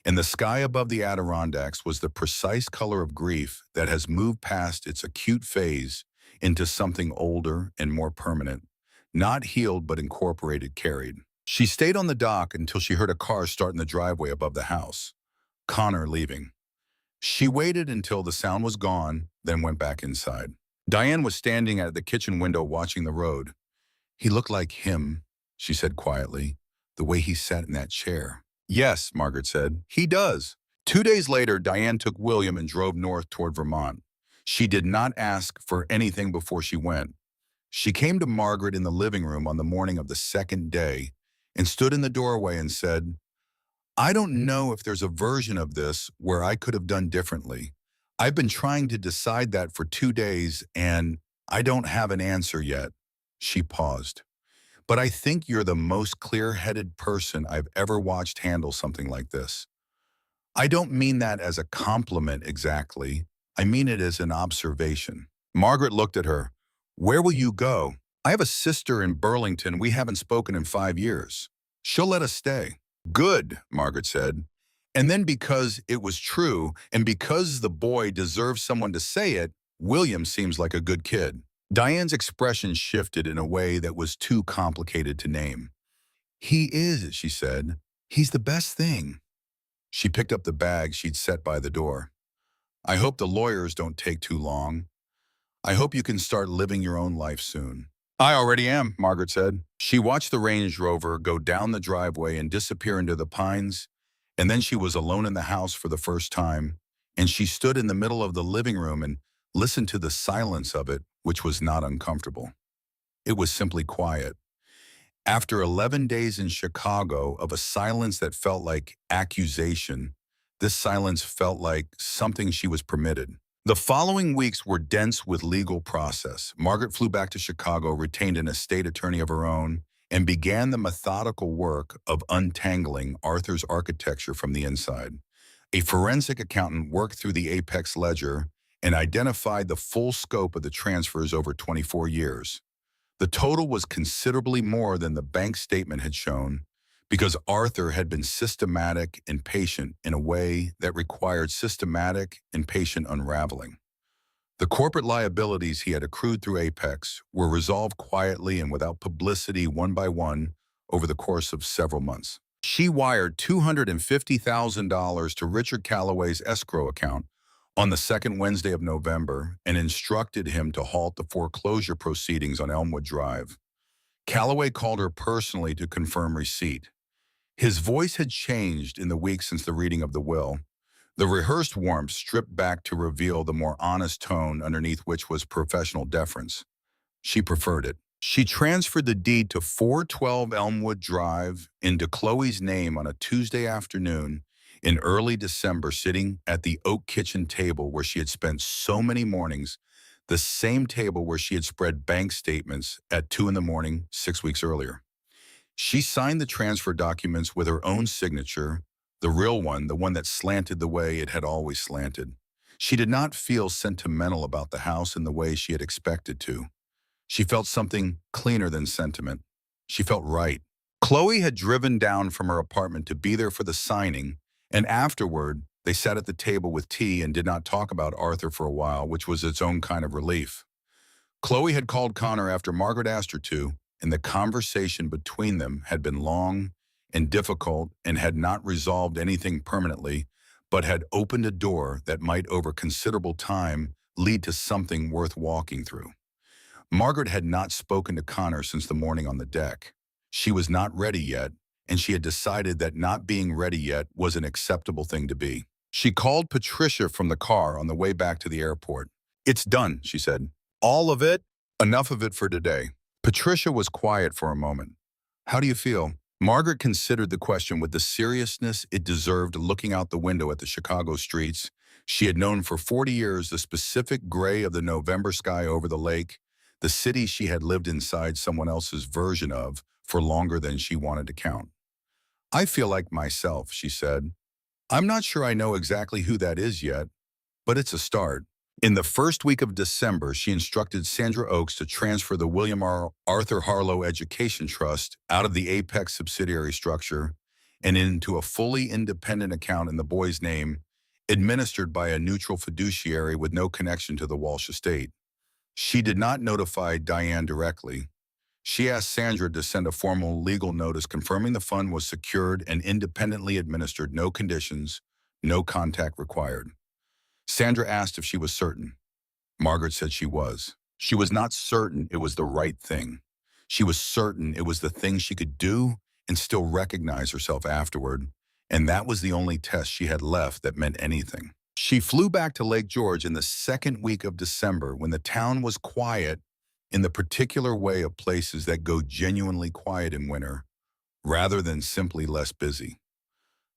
And the sky above the Adirondacks was the precise color of grief that has moved past its acute phase into something older and more permanent, not healed but incorporated, carried. She stayed on the dock until she heard a car start in the driveway above the house. Connor leaving. She waited until the sound was gone, then went back inside. Diane was standing at the kitchen window watching the road. He looked like him, she said quietly, the way he sat in that chair. Yes, Margaret said, he does. 2 days later, Diane took William and drove north toward Vermont. She did not ask for anything before she went. She came to Margaret in the living room on the morning of the second day and stood in the doorway and said, I don't know if there's a version of this where I could have done differently. I've been trying to decide that for 2 days, and I don't have an answer yet. She paused. But I think you're the most clear-headed person I've ever watched handle something like this. I don't mean that as a compliment exactly. I mean it as an observation. Margaret looked at her. Where will you go? I have a sister in Burlington. We haven't spoken in 5 years. She'll let us stay. Good, Margaret said. And then because it was true, and because the boy deserves someone to say it, William seems like a good kid. Diane's expression shifted in a way that was too complicated to name. He is, she said. He's the best thing. She picked up the bag she'd set by the door. I hope the lawyers don't take too long. I hope you can start living your own life soon. I already am, Margaret said. She watched the Range Rover go down the driveway and disappear into the pines, and then she was alone in the house for the first time, and she stood in the middle of the living room and listened to the silence of it, which was not uncomfortable. It was simply quiet. After 11 days in Chicago of a silence that felt like accusation, this silence felt like something she was permitted. The following weeks were dense with legal process. Margaret flew back to Chicago, retained an estate attorney of her own, and began the methodical work of untangling Arthur's architecture from the inside. A forensic accountant worked through the Apex ledger and identified the full scope of the transfers over 24 years. The total was considerably more than the bank statement had shown, because Arthur had been systematic and patient in a way that required systematic and patient unraveling. The corporate liabilities he had accrued through Apex were resolved quietly and without publicity one by one over the course of several months. She wired $250,000 to Richard Calloway's escrow account on the second Wednesday of November and instructed him to halt the foreclosure proceedings on Elmwood Drive. Calloway called her personally to confirm receipt. His voice had changed in the weeks since the reading of the will. The rehearsed warmth stripped back to reveal the more honest tone underneath which was professional deference. She preferred it. She transferred the deed to 412 Elmwood Drive into Chloe's name on a Tuesday afternoon in early December, sitting at the oak kitchen table where she had spent so many mornings the same table where she had spread bank statements at 2 in the morning 6 weeks earlier. She signed the transfer documents with her own signature, the real one, the one that slanted the way it had always slanted. She did not feel sentimental about the house in the way she had expected to. She felt something cleaner than sentiment. She felt right. Chloe had driven down from her apartment to be there for the signing, and afterward, they sat at the table with tea and did not talk about Arthur for a while, which was its own kind of relief. Chloe had called Connor after Margaret asked her to, and the conversation between them had been long and difficult and had not resolved anything permanently, but had opened a door that might over considerable time lead to something worth walking through. Margaret had not spoken to Connor since the morning on the deck. She was not ready yet, and she had decided that not being ready yet was an acceptable thing to be. She called Patricia from the car on the way back to the airport. "It's done," she said. "All of it? Enough of it for today." Patricia was quiet for a moment. "How do you feel?" Margaret considered the question with the seriousness it deserved, looking out the window at the Chicago streets. She had known for 40 years the specific gray of the November sky over the lake, the city she had lived inside someone else's version of for longer than she wanted to count. "I feel like myself," she said. "I'm not sure I know exactly who that is yet, but it's a start." In the first week of December, she instructed Sandra Oaks to transfer the William R. Arthur Harlow Education Trust out of the Apex subsidiary structure and into a fully independent account in the boy's name, administered by a neutral fiduciary with no connection to the Walsh estate. She did not notify Diane directly. She asked Sandra to send a formal legal notice confirming the fund was secured and independently administered, no conditions, no contact required. Sandra asked if she was certain. Margaret said she was. She was not certain it was the right thing. She was certain it was the thing she could do and still recognize herself afterward, and that was the only test she had left that meant anything. She flew back to Lake George in the second week of December when the town was quiet in the particular way of places that go genuinely quiet in winter, rather than simply less busy.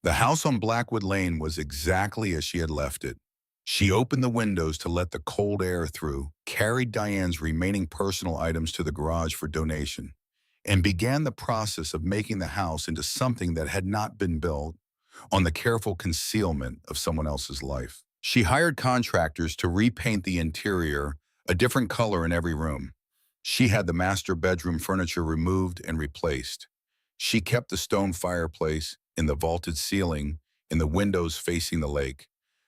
The house on Blackwood Lane was exactly as she had left it. She opened the windows to let the cold air through, carried Diane's remaining personal items to the garage for donation, and began the process of making the house into something that had not been built on the careful concealment of someone else's life. She hired contractors to repaint the interior a different color in every room. She had the master bedroom furniture removed and replaced. She kept the stone fireplace in the vaulted ceiling and the windows facing the lake,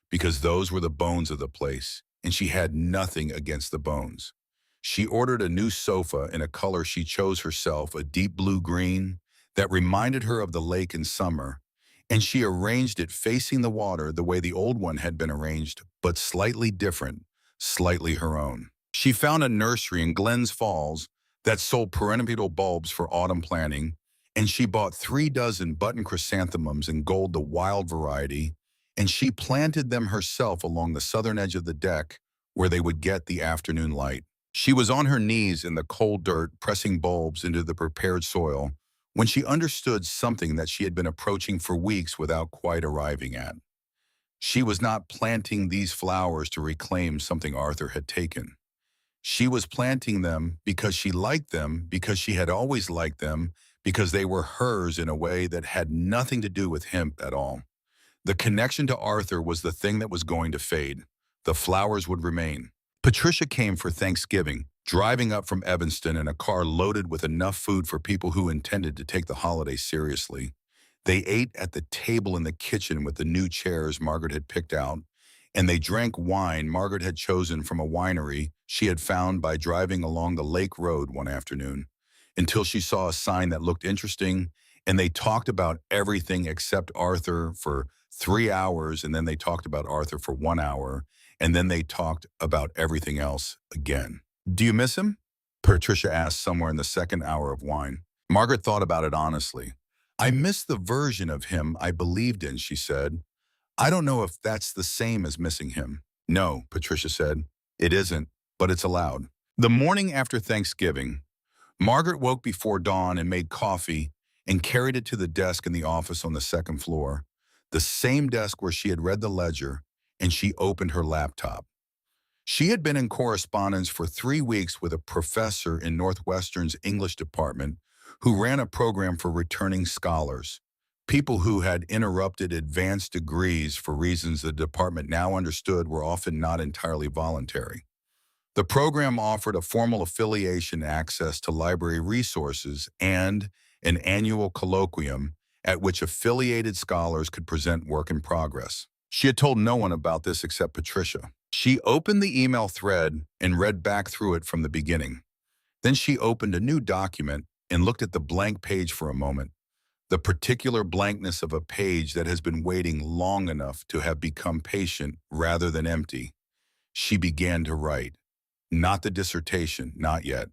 because those were the bones of the place, and she had nothing against the bones. She ordered a new sofa in a color she chose herself, a deep blue-green, that reminded her of the lake in summer, and she arranged it facing the water the way the old one had been arranged, but slightly different, slightly her own. She found a nursery in Glens Falls that sold perennial bulbs for autumn planting, and she bought 3 dozen button chrysanthemums in gold, the wild variety, and she planted them herself along the southern edge of the deck where they would get the afternoon light. She was on her knees in the cold dirt pressing bulbs into the prepared soil when she understood something that she had been approaching for weeks without quite arriving at. She was not planting these flowers to reclaim something Arthur had taken. She was planting them because she liked them, because she had always liked them, because they were hers in a way that had nothing to do with him at all. The connection to Arthur was the thing that was going to fade. The flowers would remain. Patricia came for Thanksgiving, driving up from Evanston in a car loaded with enough food for people who intended to take the holiday seriously. They ate at the table in the kitchen with the new chairs Margaret had picked out, and they drank wine Margaret had chosen from a winery she had found by driving along the lake road one afternoon, until she saw a sign that looked interesting, and they talked about everything except Arthur for 3 hours, and then they talked about Arthur for 1 hour, and then they talked about everything else again. "Do you miss him?" Patricia asked somewhere in the second hour of wine. Margaret thought about it honestly. "I miss the version of him I believed in," she said. "I don't know if that's the same as missing him." "No," Patricia said. "It isn't, but it's allowed." The morning after Thanksgiving, Margaret woke before dawn and made coffee and carried it to the desk in the office on the second floor, the same desk where she had read the ledger, and she opened her laptop. She had been in correspondence for 3 weeks with a professor in Northwestern's English department who ran a program for returning scholars, people who had interrupted advanced degrees for reasons the department now understood were often not entirely voluntary. The program offered a formal affiliation access to library resources and an annual colloquium at which affiliated scholars could present work in progress. She had told no one about this except Patricia. She opened the email thread and read back through it from the beginning. Then she opened a new document and looked at the blank page for a moment, the particular blankness of a page that has been waiting long enough to have become patient rather than empty. She began to write. Not the dissertation, not yet.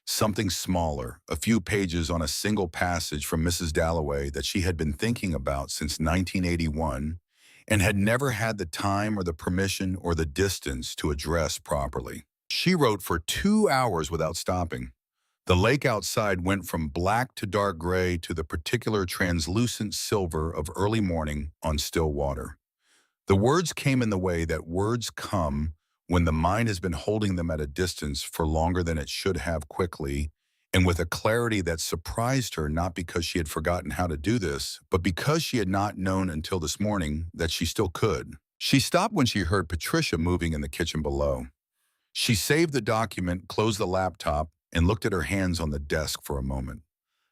Something smaller, a few pages on a single passage from Mrs. Dalloway that she had been thinking about since 1981 and had never had the time or the permission or the distance to address properly. She wrote for 2 hours without stopping. The lake outside went from black to dark gray to the particular translucent silver of early morning on still water. The words came in the way that words come when the mind has been holding them at a distance for longer than it should have quickly, and with a clarity that surprised her not because she had forgotten how to do this, but because she had not known until this morning that she still could. She stopped when she heard Patricia moving in the kitchen below. She saved the document, closed the laptop, and looked at her hands on the desk for a moment.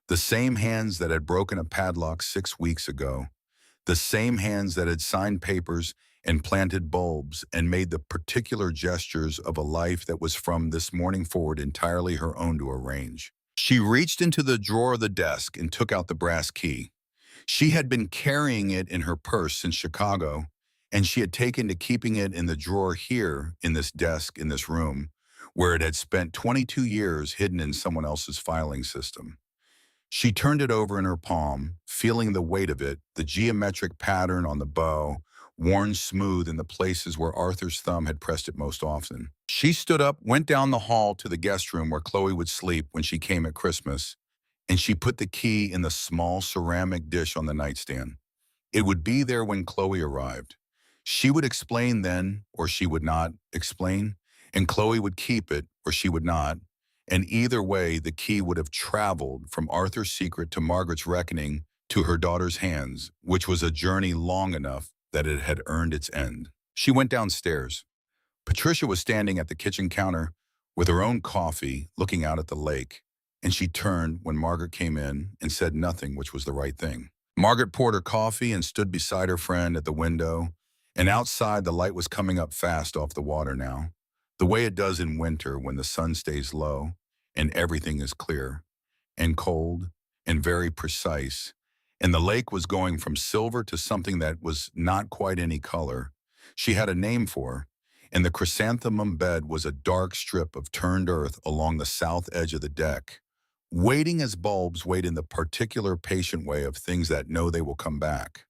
The same hands that had broken a padlock 6 weeks ago. The same hands that had signed papers and planted bulbs and made the particular gestures of a life that was from this morning forward entirely her own to arrange. She reached into the drawer of the desk and took out the brass key. She had been carrying it in her purse since Chicago, and she had taken to keeping it in the drawer here in this desk in this room, where it had spent 22 years hidden in someone else's filing system. She turned it over in her palm, feeling the weight of it, the geometric pattern on the bow, worn smooth in the places where Arthur's thumb had pressed it most often. She stood up, went down the hall to the guest room where Chloe would sleep when she came at Christmas, and she put the key in the small ceramic dish on the nightstand. It would be there when Chloe arrived. She would explain then, or she would not explain, and Chloe would keep it, or she would not. And either way, the key would have traveled from Arthur's secret to Margaret's reckoning to her daughter's hands, which was a journey long enough that it had earned its end. She went downstairs. Patricia was standing at the kitchen counter with her own coffee, looking out at the lake, and she turned when Margaret came in and said nothing, which was the right thing. Margaret poured her coffee and stood beside her friend at the window, and outside the light was coming up fast off the water now, the way it does in winter when the sun stays low and everything is clear and cold and very precise, and the lake was going from silver to something that was not quite any color she had a name for, and the chrysanthemum bed was a dark strip of turned earth along the south edge of the deck, waiting as bulbs wait in the particular patient way of things that know they will come back.